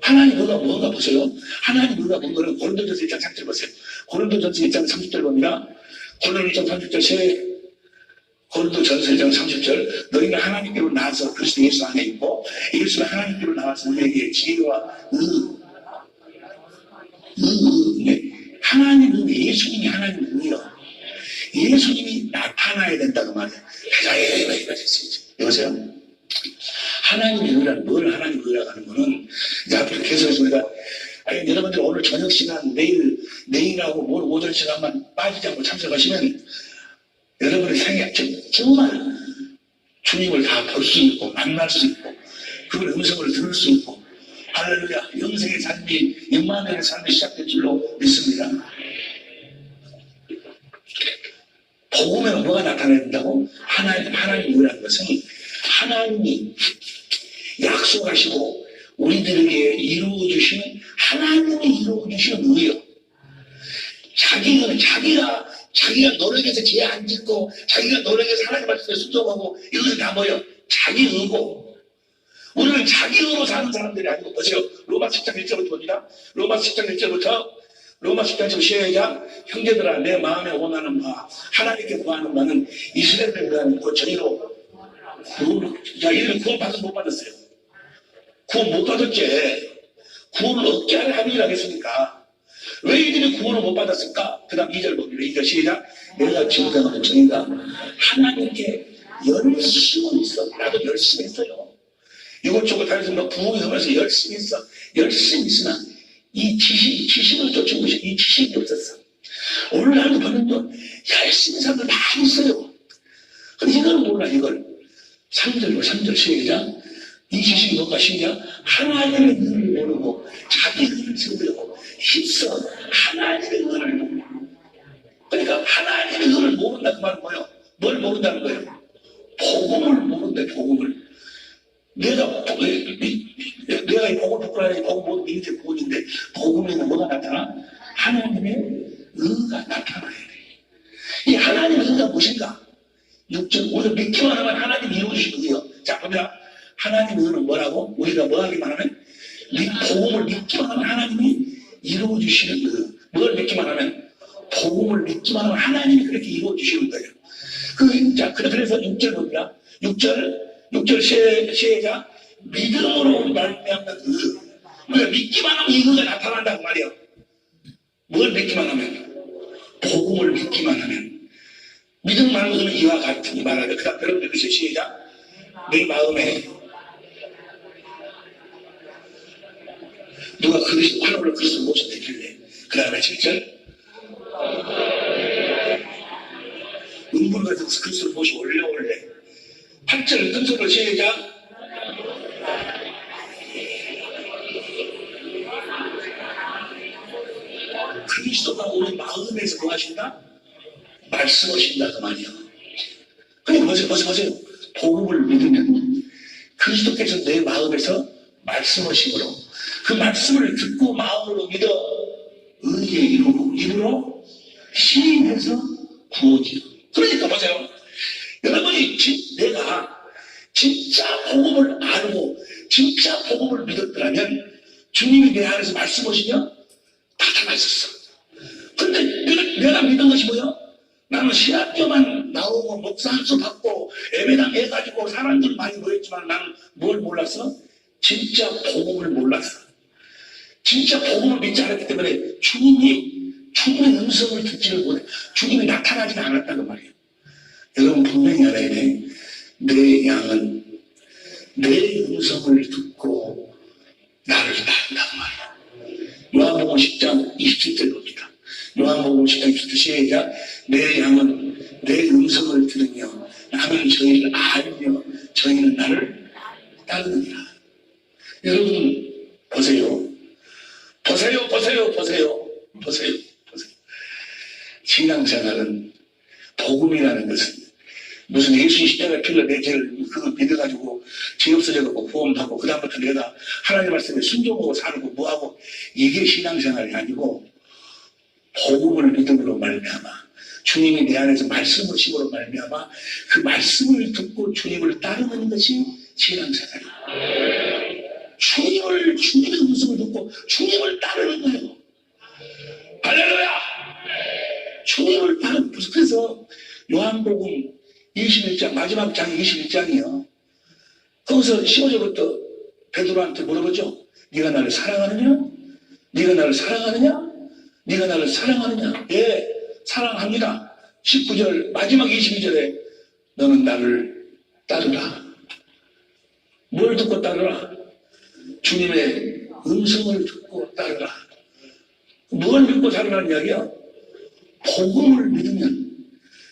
하나님의 은혜가 뭔가 보세요. 하나님의 은혜가 뭔가를 고린도전서 1장 30절 보세요. 고린도전서 1장 30절 봅니다. 고린도전서 1장 30절 고린도전서 1장 30절 너희가 하나님께로 나와서 그리스도 예수 안에 있고 예수가 하나님께로 나와서 우리에게 지혜와 하나님의 은혜, 예수님이 하나님의 은혜요. 예수님이 나타나야 된다고 말이에요. 여보세요? 하나님의 은혜란 뭘 하나님의 은혜라고 하는 거는 이제 앞으로 계속해서 우리가 여러분들 오늘 저녁 시간 내일하고 오늘 오전 시간만 빠지지 않고 참석하시면 여러분의 생애 정말 주님을 다 볼 수 있고 만날 수 있고 그분의 음성을 들을 수 있고 할렐루야 영생의 삶이 임마누엘의 삶이 시작될 줄로 믿습니다. 복음에는 뭐가 나타나야 된다고? 하나님이라는 것은 하나님이 약속하시고 우리들에게 이루어주시는 하나님이 이루어주시는 의예요. 자기가 노력해서 죄 안 짓고 자기가 노력해서 하나님 말씀에 순종하고 이것은 다 뭐예요? 자기 의고. 우리는 자기 의로 사는 사람들이 아니고 보세요. 로마서 10장 1절부터 봅니다. 로마서 10장 1절부터 시작. 형제들아 내 마음에 원하는 바 하나님께 구하는 바는 이스라엘을 위한 그 정의로 이들은 구원 받아서 못 받았어요. 구원 못 받았지. 구원을 얻게 하는 합의를 하겠습니까? 왜 이들이 구원을 못 받았을까? 그 다음 2절 봅니다. 2절 시작. 내가 증거하는 정의가 하나님께 열심히 있어. 나도 열심히 했어요. 이것저것 다니면서 부흥이 하면서 열심히 했어. 열심히 있으나 이 지식을 쫓은 것이 이 지식이 없었어. 오늘날도 보면 열심히 사람들 많이 있어요. 근데 이걸 몰라 이걸. 3절 시작. 이 지식이 뭔가 신기한 하나님의 은혜를 모르고 자기 은혜를 즐기려고 힘써 하나님의 은혜를 모르고. 그러니까 하나님의 은혜를 모른다 그 말은 뭐예요? 뭘 모른다는 거예요? 복음을 모른다. 복음을. 내가 이 복음을 듣고 나니 복음 모든 민족의 구원인데 복음에는 뭐가 나타나? 하나님의 은혜가 나타나야 돼. 이 하나님의 은혜가 무엇인가? 6절 우리가 믿기만 하면 하나님이 이루어주시는 거예요. 자 그러면 하나님의 은혜는 뭐라고? 우리가 뭐 하기만 하면? 복음을 믿기만 하면 하나님이 이루어주시는 거예요. 뭘 믿기만 하면? 복음을 믿기만 하면 하나님이 그렇게 이루어주시는 거예요. 그래서 6절 봅니다. 6절 시작. 믿음으로 말미암는 우리가 믿기만 하면 이거가 나타난다고 말이야. 뭘 믿기만 하면? 복음을 믿기만 하면. 믿음만 믿으면 이와 같으니 말하자. 그 다음 여러분 읽으세요. 시작. 내 마음에 누가 그리스도 하늘로 그리스도 모셔내길래 그 다음에 7절 음물 같은 그리스도를 모시 올래 8절 끈소리로 시작. 그리스도가 우리 마음에서 뭐 하신다? 말씀하신다 그 말이야. 그러니까 보세요. 복음을 믿으면 그리스도께서 내 마음에서 말씀하심으로 그 말씀을 듣고 마음으로 믿어 의에 이루고 입으로 시인해서 구원이요. 그러니까 보세요. 여러분이 내가 진짜 복음을 알고 진짜 복음을 믿었더라면 주님이 내 안에서 말씀하시며 다 달라졌어. 근데 내가 믿은 것이 뭐야? 나는 신학교만 나오고 목사 한수 받고 예배당 해가지고 사람들 많이 모였지만 나는 뭘 몰랐어? 진짜 복음을 몰랐어. 진짜 복음을 믿지 않았기 때문에 주님의 음성을 듣지를 못해. 주님이 나타나지는 않았다는 말이에요. 여러분 분명히 알아야 돼. 내 양은 내 음성을 듣고 나를 따른다는 말이에요. 요한복음 10장 27절 봅니다. 요한복음 10장 27절 시작. 내 양은 내 음성을 들으며 나는 저희를 알며 저희는 나를 따르느니라. 여러분 보세요. 신앙생활은 복음이라는 것은 무슨 예수 십자가 필러 내 죄를 그거 믿어가지고 죄 없어져가지고 구원받고 그 다음부터 내가 하나님 말씀에 순종하고 살고 뭐하고 이게 신앙생활이 아니고 복음을 믿음으로 말미암아 주님이 내 안에서 말씀을 심으로 말미암아 그 말씀을 듣고 주님을 따르는 것이 신앙생활이에요. 주님의 음성을 듣고 주님을 따르는 거예요. 할렐루야! 주님을 따르는 거예요. 그래서 요한복음 21장 마지막 장이 21장이요. 거기서 15절부터 베드로한테 물어보죠. 네가 나를 사랑하느냐? 네가 나를 사랑하느냐? 네가 나를 사랑하느냐? 예, 사랑합니다. 19절 마지막 22절에 너는 나를 따르라. 뭘 듣고 따르라? 주님의 음성을 듣고 따르라. 뭘 믿고 따르라는 이야기야? 복음을 믿으면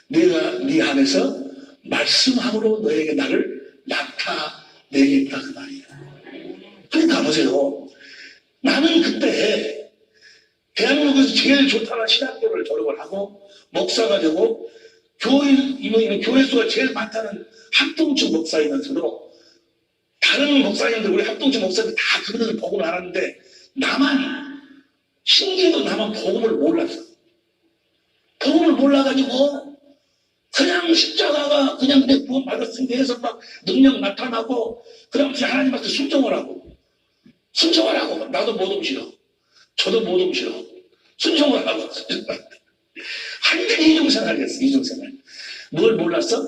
내가 네 안에서 말씀함으로 너에게 나를 나타내겠다 그 말이야. 그러니까 보세요. 나는 그때 대한민국에서 제일 좋다는 신학교를 졸업을 하고 목사가 되고 교회 수가 제일 많다는 합동층 목사이면서도 다른 목사님들 우리 합동층 목사들 다 그분들 복음을 알았는데 나만 신기해도 나만 복음을 몰랐어. 복음을 몰라가지고 그냥 십자가가 그냥 내 구원 받았으니 해서 막 능력 나타나고 그러면서 하나님한테 순종을 하고 나도 못 옮시러 저도 못 옮시러 순종을 하고 완전히 이중생활이었어. 이중생활. 뭘 몰랐어?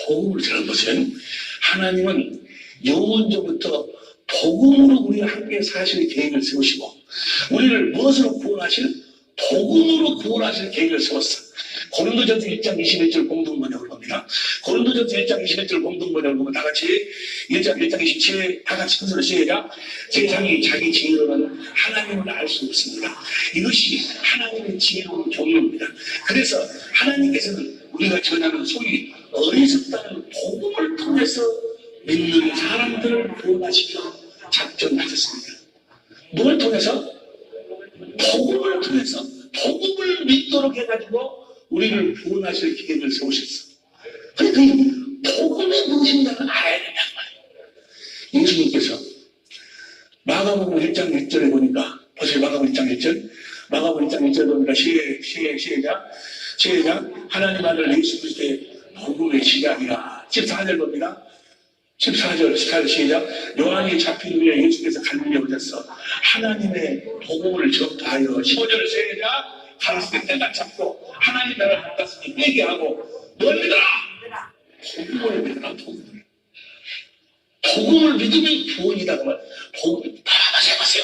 복음을 들어보세요. 하나님은 영원전부터 복음으로 우리와 함께 사실 계획을 세우시고 우리를 무엇으로 구원하실? 복음으로 구원하실 계획을 세웠어. 고린도전서 1장 21절 공동번역을 봅니다. 고린도전서 1장 21절 공동번역을 보면 다 같이 1장 27 다 같이 큰소리로 시작. 세상이 자기 지혜로는 하나님을 알 수 없습니다. 이것이 하나님의 지혜로운 경륜입니다. 그래서 하나님께서는 우리가 전하는 소위 어리석다는 복음을 통해서 믿는 사람들을 구원하시며 작정하셨습니다. 뭘 통해서? 복음을 통해서 복음을 믿도록 해가지고 우리를 구원하실 계획을 세우셨어. 그러니까 복음이 무엇인가를 알아야 된단 말이에요. 예수님께서 마가복음 1장 1절에 보니까 보세요. 마가복음 1장 1절 마가복음 1장 1절 보니까 시작 하나님 아들 예수 그리스도의 복음의 시작이라 14절 봅니다. 14절 시작. 요한이 잡힌 후에 예수께서 갈릴리에 오셔서 하나님의 복음을 전파하여 15절 시작. 가라사대 때가 잡고 하나님 나라를 받았으니 빼게 하고 뭘 믿어라? 복음을 믿어라. 복음을 믿으면 구원이다. 복음 봐보세요.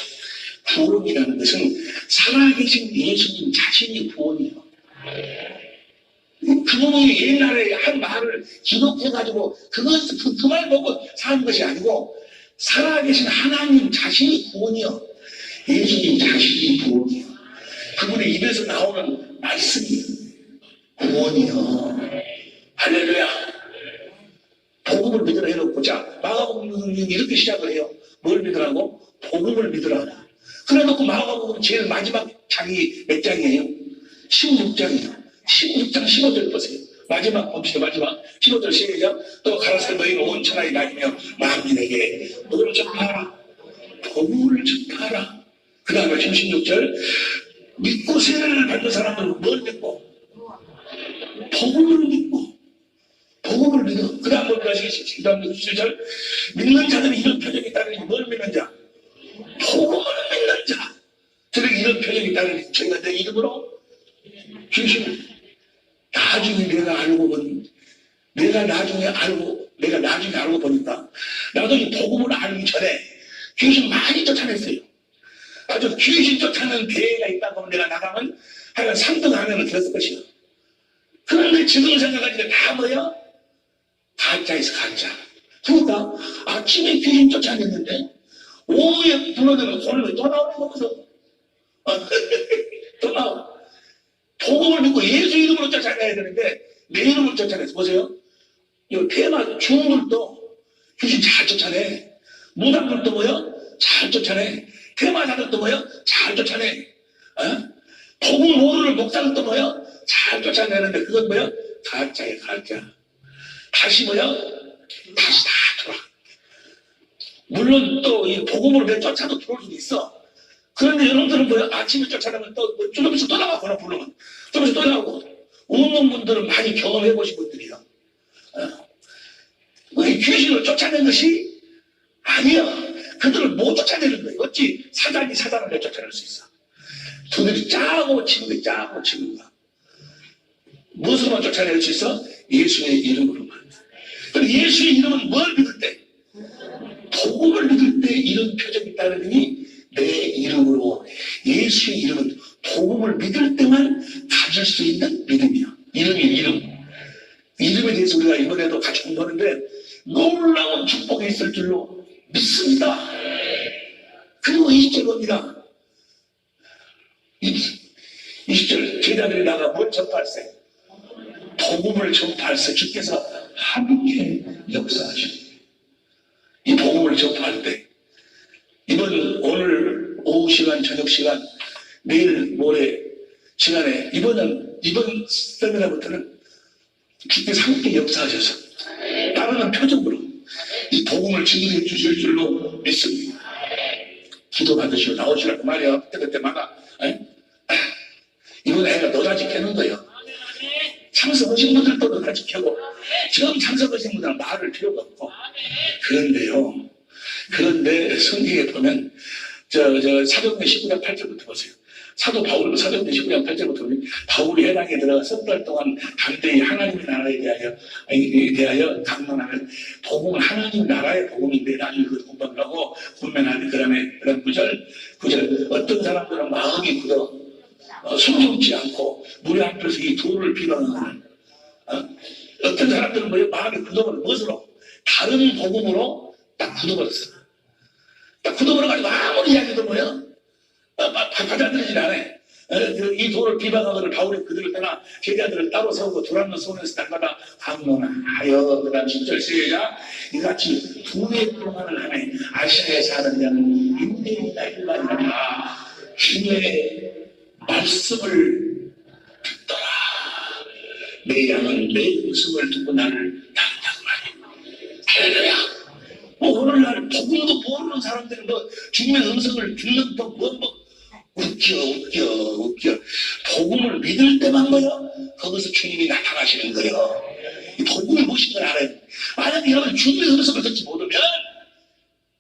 구원이라는 것은 살아계신 예수님 자신이 구원이에요. 그분이 옛날에 한 말을 기록해가지고 그 말 보고 사는 것이 아니고 살아계신 하나님 자신이 구원이요. 예수님 자신이 구원이요. 그분의 입에서 나오는 말씀이 구원이요. 할렐루야. 복음을 믿으라 해놓고 자 마가복음 이렇게 시작을 해요. 뭘 믿으라고? 복음을 믿으라고. 그래놓고 마가복음 제일 마지막 장이 몇 장이에요? 16장이에요. 16장 15절 보세요. 마지막 봅시다. 마지막 15절 시작. 또 가라사대 너희는 온 천하에 다니며 만민에게 뭘 전파하라? 복음을 전파하라. 그 다음에 16절 믿고 세례를 받는 사람은 뭘 믿고? 복음을 믿고 복음을 믿어. 그 다음 뭘 가시겠지? 그 다음 17절 믿는 자들이 이런 표정이 따르니 뭘 믿는 자? 복음을 믿는 자. 저에게 이런 표정이 따르니 저희가 내 이름으로 귀신을 나중에 내가 나중에 알고 보니까 나도 이 복음을 알기 전에 귀신 많이 쫓아냈어요. 아주 귀신 쫓아내는 대회가 있다고 하면 내가 나가면 하여간 3등 안에는 들었을 것이야. 그런데 지금 생각하니까 다 뭐야? 가짜에서 가짜. 그러니까 아침에 귀신 쫓아냈는데 오후에 불러내면 오늘 또 나오는 거거든. 또 나와. 복음을 믿고 예수 이름으로 쫓아내야 되는데 내 이름을 쫓아내서 보세요. 이 테마 중들도 귀신 잘 쫓아내. 무당들도 뭐야? 잘 쫓아내. 테마사들도 뭐야? 잘 쫓아내. 복음 모르는 목사들도 뭐야? 잘 쫓아내는데 그건 뭐야? 가짜야 가짜. 다시 뭐야? 다시 다 돌아. 물론 또 이 복음으로 내 쫓아도 들어올 수도 있어. 그런데 여러분들은 뭐야? 아침에 쫓아내면 또 좀 있어 또 나가거나 부르면 좀 있어 또 나가고. 웃는 분들은 많이 경험해 보신 분들이야. 귀신을 쫓아낸 것이 아니야. 그들을 못 쫓아내는 거예요. 어찌 사단이 사단을 내쫓아낼 수 있어. 그들이 짜고 치는 거야. 무엇으로만 쫓아낼 수 있어? 예수의 이름으로만. 그럼 예수의 이름은 뭘 믿을 때? 복음을 믿을 때 이런 표정이 따르니 내 이름으로. 예수의 이름은 복음을 믿을 때만 가질 수 있는 믿음이야. 이름. 이름에 대해서 우리가 이번에도 같이 공부하는데 놀라운 축복이 있을 줄로 믿습니다. 그리고 20절 봅니다. 20절 제자들이 나가 뭘 전파할세? 복음을 전파할세. 주께서 함께 역사하시고 이 복음을 전파할 때 오늘 오후 시간 저녁 시간 내일 모레 시간에 이번 세미나부터는 주께서 함께 역사하셔서 따르는 표정으로 이 복음을 증거해 주실 줄로 믿습니다. 기도 받으시고 나오시라고 말이야. 그때 막아. 이번에 애가 너다지 캐는 거예요. 참석하신 분들도 너다지 캐고 처음 참석하신 분들은 말을 필요가 없고. 그런데 성경에 보면 사도행전 19장 8절부터 보세요. 사도 바울 사도행전 19장 8절부터 보면 바울이 해당에 들어가 석 달 동안 담대히 하나님의 나라에 대하여 강론하면 복음은 하나님 나라의 복음인데 나중에 그걸 공부를 하고 분명하게 그다음 9절 어떤 사람들은 마음이 굳어 순종치 않고 무리 앞에서 이 돌을 비방하는 어떤 사람들은 뭐예요? 마음이 굳어버려. 무엇으로? 다른 복음으로 딱 굳어버렸어. 딱 굳어버려가지고 아무리 이야기도 뭐예요? 받아들이질 않아. 이 돌을 비방하거늘 바울이 그들을 떠나 제자들을 따로 세우고 두란노 손에서 날마다 강론하여. 그 다음 10절 시작. 이같이 두 해 동안을 하네. 아시아에 사는 자는 인내이나 일반이라 주의 말씀을 듣더라. 내 양은 내 음성을 듣고 나를 따른다고 하니. 할렐루야. 오늘날 복음도 모르는 사람들은 주님의 음성을 듣는 웃겨. 복음을 믿을 때만 거기서 주님이 나타나시는 거예요. 이 복음이 무엇인 걸 알아요. 만약에 여러분 주님의 음성을 듣지 못하면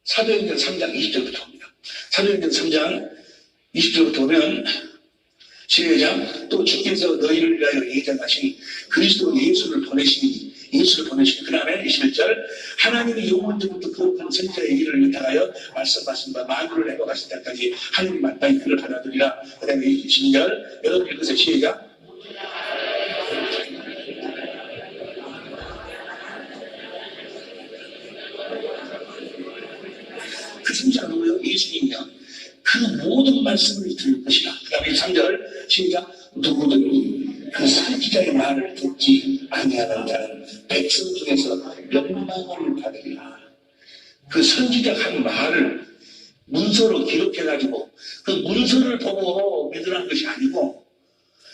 사도행전 3장 20절부터 봅니다. 사도행전 3장 20절부터 보면 시작. 또 주께서 너희를 위하여 예정하신 그리스도 예수를 보내시니 예수를 보내시고 그 다음에 21절 하나님이 영원전부터 거룩한 선지자의 일을 위탁하여 말씀하신 바 만유를 해고하실 때까지 하나님 마땅히 그를 받아들이라. 그 다음에 22절 여러분 읽으세요. 시작. 그 선지자가 누구예요? 예수님이요. 그 모든 말씀을 들을 것이다. 그 다음에 3절 시작. 누구든 그 선지자의 말을 듣지 아니하는 자는 백성 중에서 멸망을 받으리라. 그 선지자가 한 말을 문서로 기록해가지고 그 문서를 보고 믿으라는 것이 아니고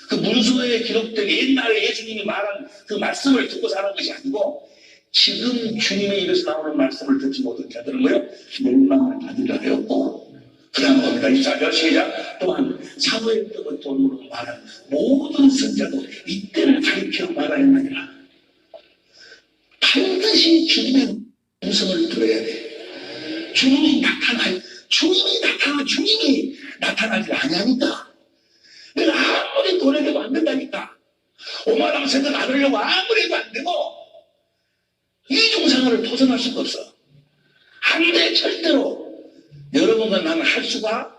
그 문서에 기록된 옛날에 예수님이 말한 그 말씀을 듣고 사는 것이 아니고 지금 주님의 입에서 나오는 말씀을 듣지 못한 자들은 뭐요? 멸망을 받으리라 하였고 그 다음 겁니다. 24절 시작. 또한 사도의 떡을 돈으로 말한 모든 선자도 이때를 가리켜 말하였느니라. 반드시 주님의 음성을 들어야 돼. 주님이 나타나지 아니하니까 내가 아무리 노력해도 안 된다니까. 오만하면 생각 안 하려고 아무리 해도 안 되고 이중생활을 벗어날 수가 없어. 안 돼, 절대로. 여러분과 나는 할 수가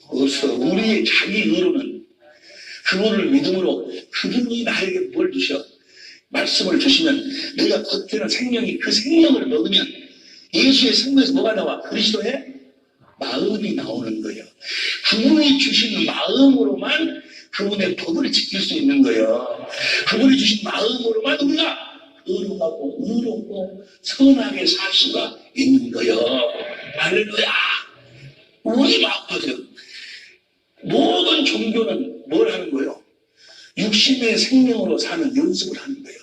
없어. 우리의 자기 의로는 그분을 믿음으로 그분이 나에게 뭘 주셔? 말씀을 주시면 내가 겉에는 생명이 그 생명을 먹으면 예수의 생명에서 뭐가 나와? 그리스도의 마음이 나오는 거예요. 그분이 주신 마음으로만 그분의 법을 지킬 수 있는 거예요. 그분이 주신 마음으로만 우리가 의로하고 의롭고 선하게 살 수가 있는 거예요. 할렐루야. 우리 마음하세요. 모든 종교는 뭘 하는 거예요? 육신의 생명으로 사는 연습을 하는 거예요.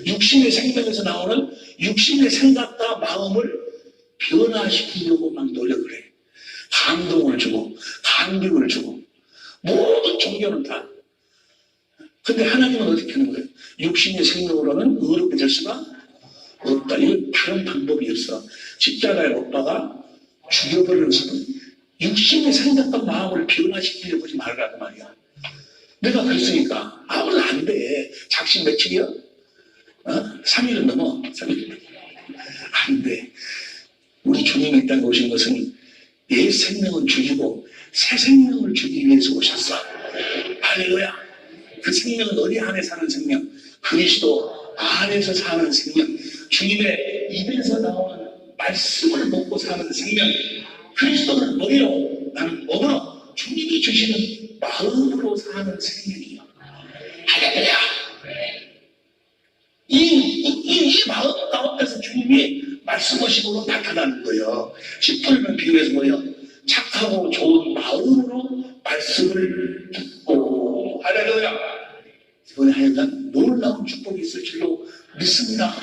육신의 생명에서 나오는 육신의 생각과 마음을 변화시키려고 막 노력을 해. 감동을 주고 감격을 주고 모든 종교는 다. 근데 하나님은 어떻게 하는 거예요? 육신의 생명으로는 의롭게 될 수가 없다. 이건 다른 방법이 없어. 십자가에 못 박아 죽여버리는 수는 육신의 생각과 마음을 변화시키려고 하지 말라고 말이야. 내가 그랬으니까 아무도 안 돼. 작심 며칠이야? 3일은 넘어. 3일. 안 돼. 우리 주님이 이 땅에 오신 것은 옛 생명은 죽이고 새 생명을 주기 위해서 오셨어. 할렐루야. 그 생명은 어디 안에 사는 생명? 그리스도 안에서 사는 생명. 주님의 입에서 나오는 말씀을 먹고 사는 생명. 그리스도를 머리로 나는 몸으로 주님이 주시는 마음으로 사는 생명이요. 할렐루야. 이 마음 가운데서 주님이 말씀하심으로 나타나는 거예요. 10분이면 비유해서 뭐예요? 착하고 좋은 마음으로 말씀을 듣고. 할렐루야. 이번에 하여간 놀라운 축복이 있을 줄로 믿습니다.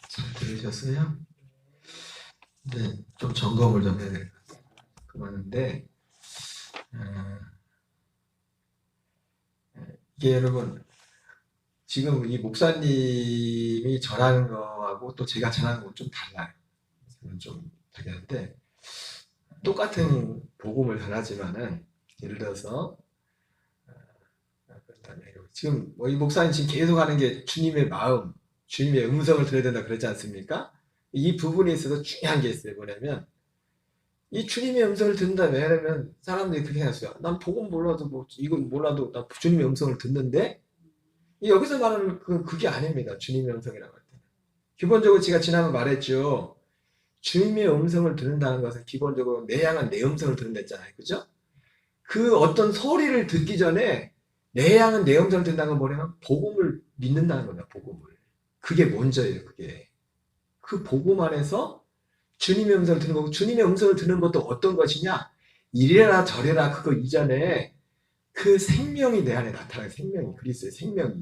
잘 들으셨어요? 네, 좀 점검을 좀 해야 될 것 같아요. 그만한데 이게 여러분 지금 이 목사님이 전하는 거하고 또 제가 전하는 거 좀 달라요. 저는 좀 다른데 똑같은 복음을 전하지만은 예를 들어서 지금 이 목사님 지금 계속 하는 게 주님의 마음, 주님의 음성을 들어야 된다 그러지 않습니까? 이 부분에 있어서 중요한 게 있어요. 뭐냐면 이 주님의 음성을 듣는다. 왜냐면 사람들이 그렇게 생각해요. 난 복음 몰라도 뭐 이건 몰라도 나 주님의 음성을 듣는데 여기서 말하는 그게 아닙니다. 주님의 음성이라고 할 때는. 기본적으로 제가 지난번 말했죠. 주님의 음성을 듣는다는 것은 기본적으로 내 향한 내 음성을 듣는다 했잖아요. 그죠? 그 어떤 소리를 듣기 전에 내 향한 내 음성을 듣는다는 건 뭐냐면 복음을 믿는다는 겁니다. 복음을. 그게 먼저예요. 그게. 그 복음 안에서 주님의 음성을 듣는 거고, 주님의 음성을 듣는 것도 어떤 것이냐? 이래라 저래라 그거 이전에 그 생명이 내 안에 나타나는 생명이, 그리스도의 생명이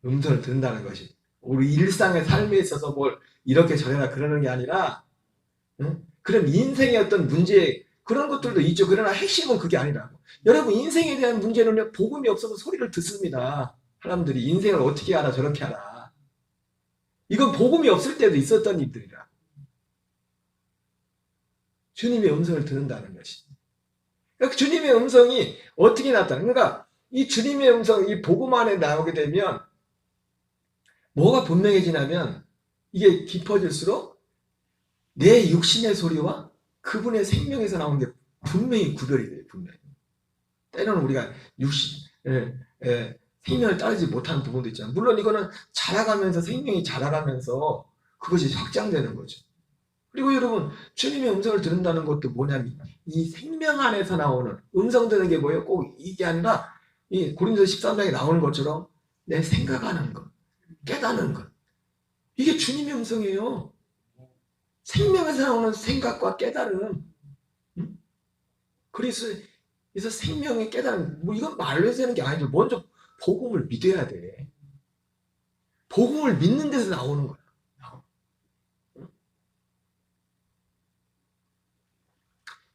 음성을 듣는다는 것이 우리 일상의 삶에 있어서 뭘 이렇게 저래라 그러는 게 아니라 그런 인생의 어떤 문제, 그런 것들도 있죠. 그러나 핵심은 그게 아니라고. 여러분 인생에 대한 문제는요. 복음이 없어서 소리를 듣습니다. 사람들이 인생을 어떻게 알아 저렇게 알아. 이건 복음이 없을 때도 있었던 일들이라. 주님의 음성을 듣는다는 것이. 그러니까 주님의 음성이 어떻게 나타나? 그러니까 이 주님의 음성, 이 복음 안에 나오게 되면 뭐가 분명해지냐면 이게 깊어질수록 내 육신의 소리와 그분의 생명에서 나오는 게 분명히 구별이 돼요. 분명히. 때로는 우리가 생명을 따르지 못하는 부분도 있잖아요. 물론 이거는 자라가면서 생명이 자라가면서 그것이 확장되는 거죠. 그리고 여러분 주님의 음성을 들은다는 것도 뭐냐면 이 생명 안에서 나오는 음성 듣는 게 뭐예요? 꼭 이게 아니라 이 고린도서 13장에 나오는 것처럼 내 생각하는 것, 깨닫는 것. 이게 주님의 음성이에요. 생명에서 나오는 생각과 깨달음. 그래서 생명의 깨달음, 뭐 이건 말로 해서 되는 게 아니죠. 먼저 복음을 믿어야 돼. 복음을 믿는 데서 나오는 거야.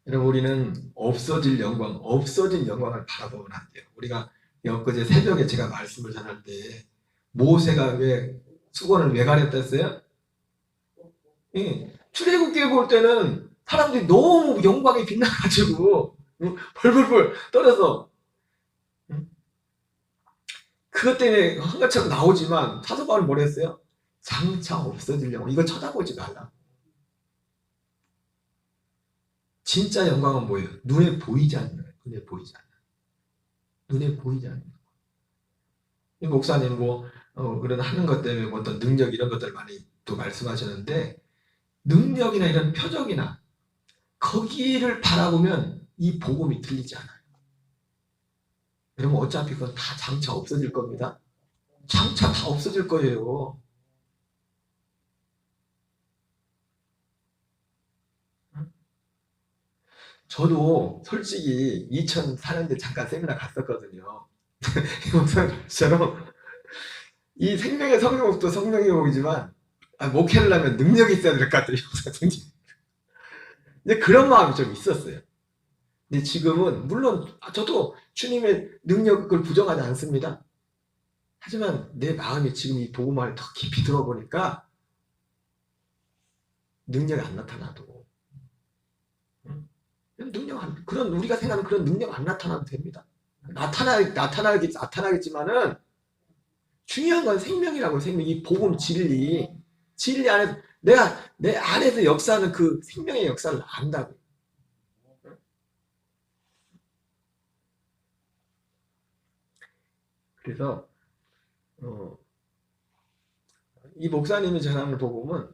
여러분 우리는 없어진 영광을 바라보면 안 돼요. 우리가 엊그제 새벽에 제가 말씀을 전할 때 모세가 왜 수건을 왜 가렸다 했어요? 출애굽기에 볼 때는 사람들이 너무 영광이 빛나가지고 벌벌벌 떨어서 그것 때문에 한가처럼 나오지만 사도 바울은 뭐라 했어요? 장차 없어질 영광. 이거 쳐다보지 말라. 진짜 영광은 뭐예요? 눈에 보이지 않는 거예요. 눈에 보이지 않는. 눈에 보이지 않는. 이 목사님 그런 하는 것 때문에 뭐 어떤 능력 이런 것들 많이 또 말씀하셨는데 능력이나 이런 표적이나 거기를 바라보면 이 복음이 들리지 않아요. 여러분 어차피 그건 다 장차 없어질 겁니다. 장차 다 없어질 거예요. 저도 솔직히 2004년대 잠깐 세미나 갔었거든요. 목사님처럼 이 생명의 성령도 성령의 복이지만 목회를 하면 능력이 있어야 될 것 같아요. 목사님. 근데 그런 마음이 좀 있었어요. 근데 지금은 물론 저도 주님의 능력을 부정하지 않습니다. 하지만 내 마음이 지금 이 복음 안에 더 깊이 들어보니까 능력이 안 나타나도 그런 우리가 생각하는 그런 능력 안 나타나도 됩니다. 나타나겠지만은 중요한 건 생명이라고. 생명, 이 복음 진리 안에서 내가 내 안에서 역사하는 그 생명의 역사를 안다고. 그래서 이 목사님이 전하는 복음은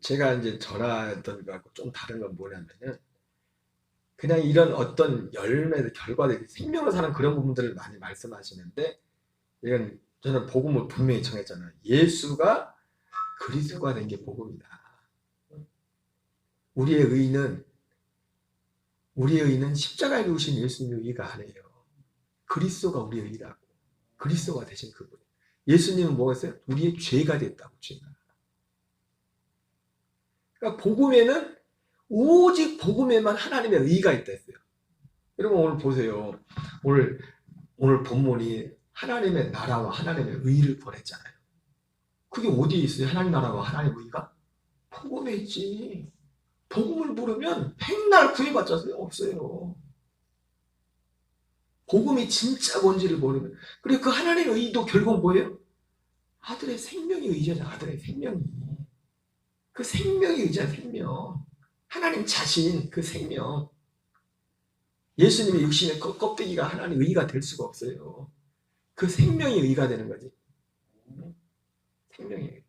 제가 이제 전하던 거하고 좀 다른 건 뭐냐면은 그냥 이런 어떤 열매의 결과들, 생명을 사는 그런 부분들을 많이 말씀하시는데 이건 저는 복음을 분명히 정했잖아요. 예수가 그리스도가 된 게 복음이다. 우리의 의는 십자가에 누우신 예수님의 의가 아니에요. 그리스도가 우리의 의라고. 그리스도가 되신 그분. 예수님은 뭐였어요? 우리의 죄가 됐다고. 죄가. 그러니까 복음에는 오직 복음에만 하나님의 의가 있다 했어요. 여러분 오늘 보세요. 오늘 본문이 하나님의 나라와 하나님의 의를 보냈잖아요. 그게 어디에 있어요? 하나님 나라와 하나님의 의가? 복음에 있지. 복음을 모르면 백날 구해봤자 없어요. 복음이 진짜 뭔지를 모르면. 그리고 그 하나님의 의도 결국 뭐예요? 아들의 생명이 의잖아. 아들의 생명이. 그 생명이 의자 생명. 하나님 자신 그 생명. 예수님의 육신의 껍데기가 하나님의 의가 될 수가 없어요. 그 생명이 의가 되는 거지. 생명이 의.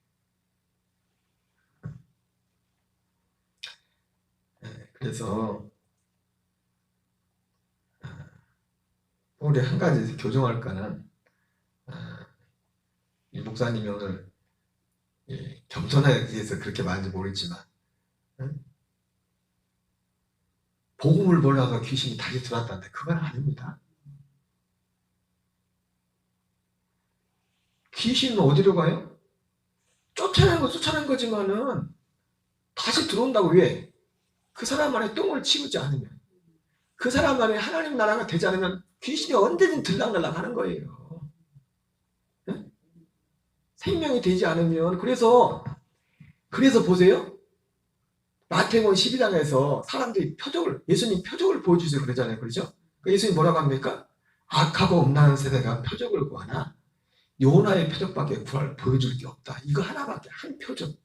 그래서 우리 한 가지 교정할 거는 이 목사님이 오늘 겸손하게 위해서 그렇게 말인지 모르겠지만 복음을 몰라서 귀신이 다시 들어왔다는데 그건 아닙니다. 귀신은 어디로 가요? 쫓아낸 거지만은 다시 들어온다고. 왜? 그 사람 안에 똥을 치우지 않으면, 그 사람 안에 하나님 나라가 되지 않으면 귀신이 언제든 들락날락 하는 거예요. 네? 생명이 되지 않으면. 그래서 보세요. 마태복음 12장에서 사람들이 예수님 표적을 보여주세요 그러잖아요. 그렇죠? 예수님 뭐라고 합니까? 악하고 음란한 세대가 표적을 구하나 요나의 표적밖에 보여줄 게 없다. 이거 하나밖에, 한 표적.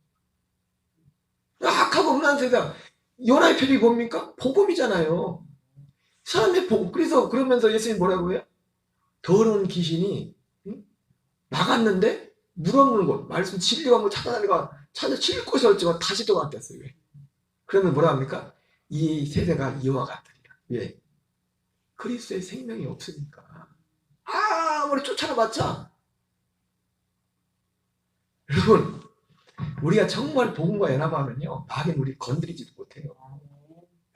악하고 음란한 세대가, 요나의 표적이 뭡니까? 복음이잖아요. 사람의 복음. 그래서 그러면서 예수님 뭐라고 해요? 더러운 귀신이 나갔는데 물 없는 곳, 말씀 진리가 뭐 찾아다니가 칠 곳이 없지만 다시 또 갔댔어요. 왜? 그러면 뭐라 합니까? 이 세대가 이와 같으리라. 왜? 그리스도의 생명이 없으니까. 아무리 쫓아나봤자. 여러분, 우리가 정말 복음과 연합하면요, 마귀는 우리 건드리지도 못해요.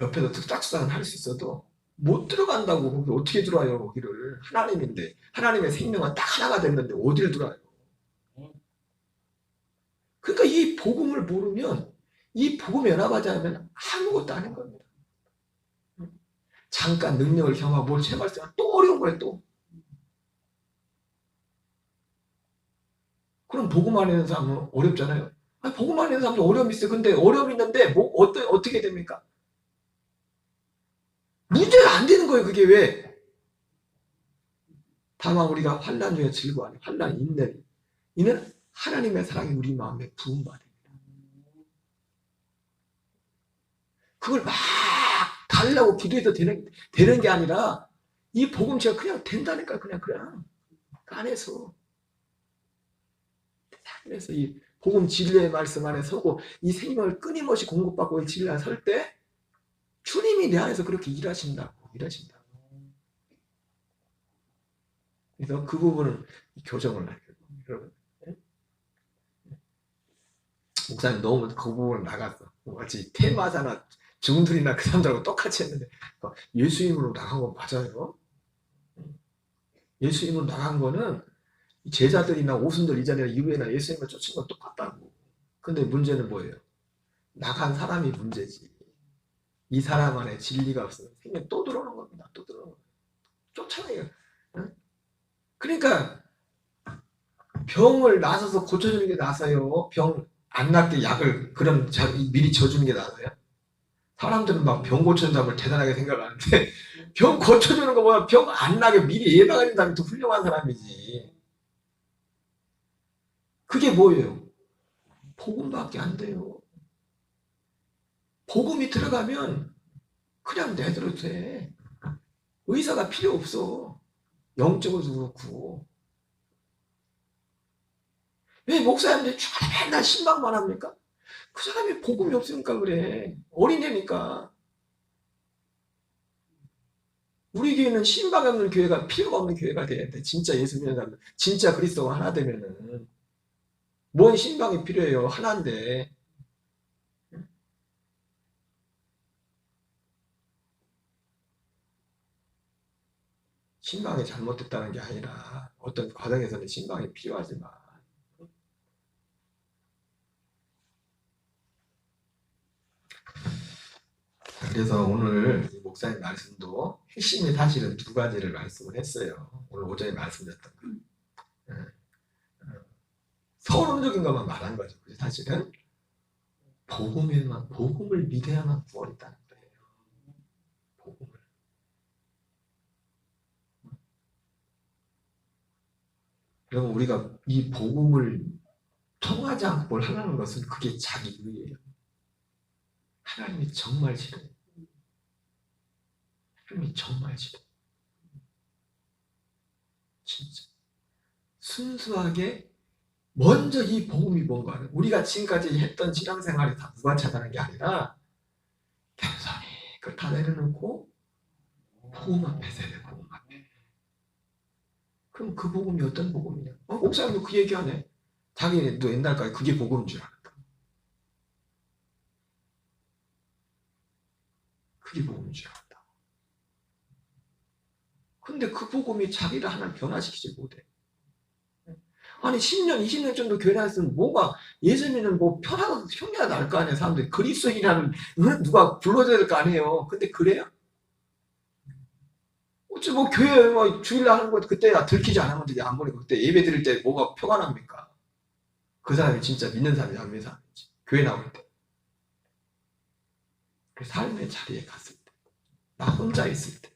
옆에서 득작수단 할 수 있어도 못 들어간다고. 거기 어떻게 들어와요? 거기를. 하나님인데, 하나님의 생명은 딱 하나가 됐는데 어디를 들어와요? 그러니까 이 복음을 모르면, 이 복음에 연합하지 않으면 아무것도 아닌 겁니다. 잠깐 능력을 경험하고 뭘 체험할 때 또 어려운 거예요. 또. 그럼 복음 안 있는 사람은 어렵잖아요. 아니, 복음 안 있는 사람도 어려움이 있어요. 근데 어려움이 있는데 뭐 어떻게 됩니까? 문제가 안 되는 거예요. 그게 왜? 다만 우리가 환난 중에 즐거워하는 환난 있는 이는 하나님의 사랑이 우리 마음에 부음받습니다. 그걸 막 달라고 기도해도 되는 게 아니라 이 복음체가 그냥 된다니까. 그냥 그 안에서 이 복음 진리의 말씀 안에 서고 이 생명을 끊임없이 공급받고 이 진리 안에 설 때 주님이 내 안에서 그렇게 일하신다고. 그래서 그 부분은 교정을 하게 돼요. 여러분, 목사님 너무 그 부분을 나갔어. 마치 테마사나 중들이나 그 사람들하고 똑같이 했는데 예수 이름으로 나간 건 맞아요. 예수 이름으로 나간 거는 제자들이나 오순절 이전이나 이후에나 예수님을 쫓은 건 똑같다고. 근데 문제는 뭐예요? 나간 사람이 문제지. 이 사람 안에 진리가 없으면 생명 또 들어오는 겁니다. 또 들어오는 거예요. 쫓아내요. 그러니까 병을 나서서 고쳐주는 게 나서요. 병 안 낫게 약을 그럼 미리 져주는 게 나서요. 사람들은 막 병 고쳐주는 사람을 대단하게 생각하는데 병 고쳐주는 거보다 병 안 나게 미리 예방하는 사람이 더 훌륭한 사람이지. 그게 뭐예요? 복음밖에 안 돼요. 복음이 들어가면 그냥 내대로 돼. 의사가 필요 없어. 영적으로도 그렇고. 왜 목사님들이 맨날 신방만 합니까? 그 사람이 복음이 없으니까 그래. 어린애니까. 우리 교회는 신방이 없는 교회가 필요가 없는 교회가 돼야 돼. 진짜 예수 믿는 사람들. 진짜 그리스도가 하나 되면은. 뭔 신방이 필요해요. 하나인데. 신방이 잘못됐다는 게 아니라 어떤 과정에서는 신방이 필요하지만 그래서 오늘 목사님 말씀도 핵심이 사실은 두 가지를 말씀을 했어요. 오늘 오전에 말씀드렸던 거. 서론적인 것만 말한 거죠. 사실은 복음을 믿어야만 구원이 있다는 거예요. 복음을. 그러면 우리가 이 복음을 통하지 않고 뭘 하려는 것은 그게 자기 의예요. 하나님이 정말 싫어요. 하나님이 정말 싫어요. 진짜. 순수하게 먼저 이 복음이 뭔가를 우리가 지금까지 했던 신앙생활이 다 무관차다는 게 아니라 겸손히 그걸 다 내려놓고 복음 앞에 세대 복음 앞에. 그럼 그 복음이 어떤 복음이냐? 목사님도 그 얘기하네. 자기도 옛날까지 그게 복음인 줄 알았다. 그게 복음인 줄 알았다. 근데 그 복음이 자기를 하나 변화시키지 못해. 아니 10년, 20년 정도 교회 다녔으면 뭐가 예수님은 뭐 편하고 형이야 나을 거 아니에요. 사람들이 그리스도인이라는 누가 불러줘야 될 거 아니에요. 근데 그래요? 어찌 뭐 교회 뭐 주일날 하는 거 그때 들키지 않으면 되지 안 보내고 그때 예배 드릴 때 뭐가 표가 납니까? 그 사람이 진짜 믿는 사람이 안 믿는 사람이지. 교회 나올 때. 그 삶의 자리에 갔을 때. 나 혼자 있을 때.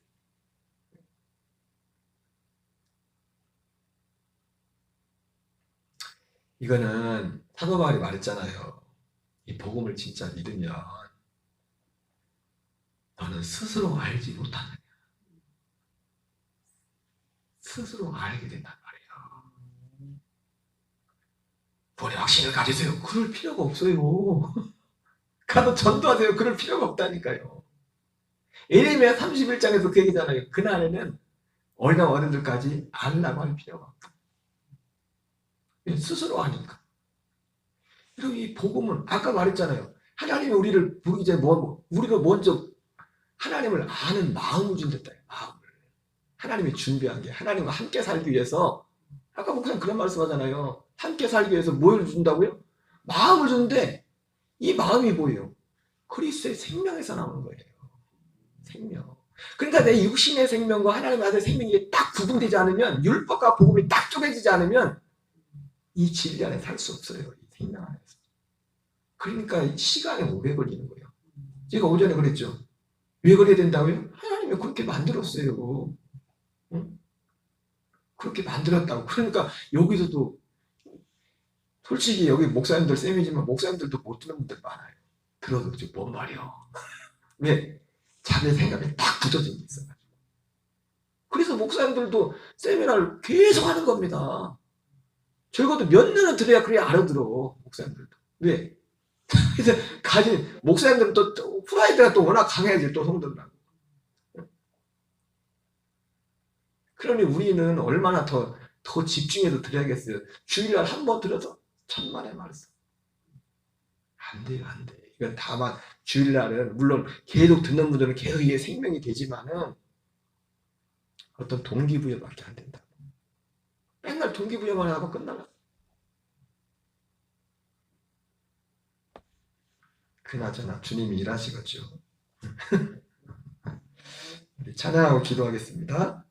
이거는 사도 바울이 말했잖아요. 이 복음을 진짜 믿으면 너는 스스로 알지 못하느냐. 스스로 알게 된단 말이에요. 본의 확신을 가지세요. 그럴 필요가 없어요. 가서 전도하세요. 그럴 필요가 없다니까요. 예레미야 31장에서 그 얘기잖아요. 그날에는 어린아이 어른들까지 알라고 할 필요가 없다. 스스로 아니까. 그리고 이 복음은 아까 말했잖아요. 하나님이 우리를 이제 우리가 먼저 하나님을 아는 마음을 준댔다. 마음을. 하나님이 준비한 게 하나님과 함께 살기 위해서 아까 목사님 그런 말씀하잖아요. 함께 살기 위해서 뭘 준다고요? 마음을 주는데 이 마음이 뭐예요? 그리스도의 생명에서 나오는 거예요. 생명. 그러니까 내 육신의 생명과 하나님의 아들의 생명이 딱 구분되지 않으면 율법과 복음이 딱 쪼개지지 않으면 이 진리 안에 살 수 없어요. 이 생명 안에서. 그러니까 시간이 오래 걸리는 거예요. 제가 오전에 그랬죠. 왜 그래야 된다고요? 하나님이 그렇게 만들었어요. 응? 그렇게 만들었다고. 그러니까 여기서도 솔직히 여기 목사님들 쌤이지만 목사님들도 못 듣는 분들 많아요. 들어도 뭔 말이야. 왜? 자기 생각에 딱 굳어진 게 있어요. 그래서 목사님들도 세미나를 계속 하는 겁니다. 적어도 몇 년은 들어야 그래야 알아들어. 목사님들도. 왜? 그래서 가진 목사님들은 또 프라이드가 또 워낙 강해야지 또 성도들하고. 그러니 우리는 얼마나 더 집중해서 들어야겠어요. 주일날 한 번 들어서 천만의 말씀. 안 돼요, 안 돼. 이건 다만 주일날은 물론 계속 듣는 분들은 계속 이게 생명이 되지만은 어떤 동기부여밖에 안 된다. 맨날 동기부여만 하고 끝나나? 그나저나 주님이 일하시겠죠. 우리 찬양하고 기도하겠습니다.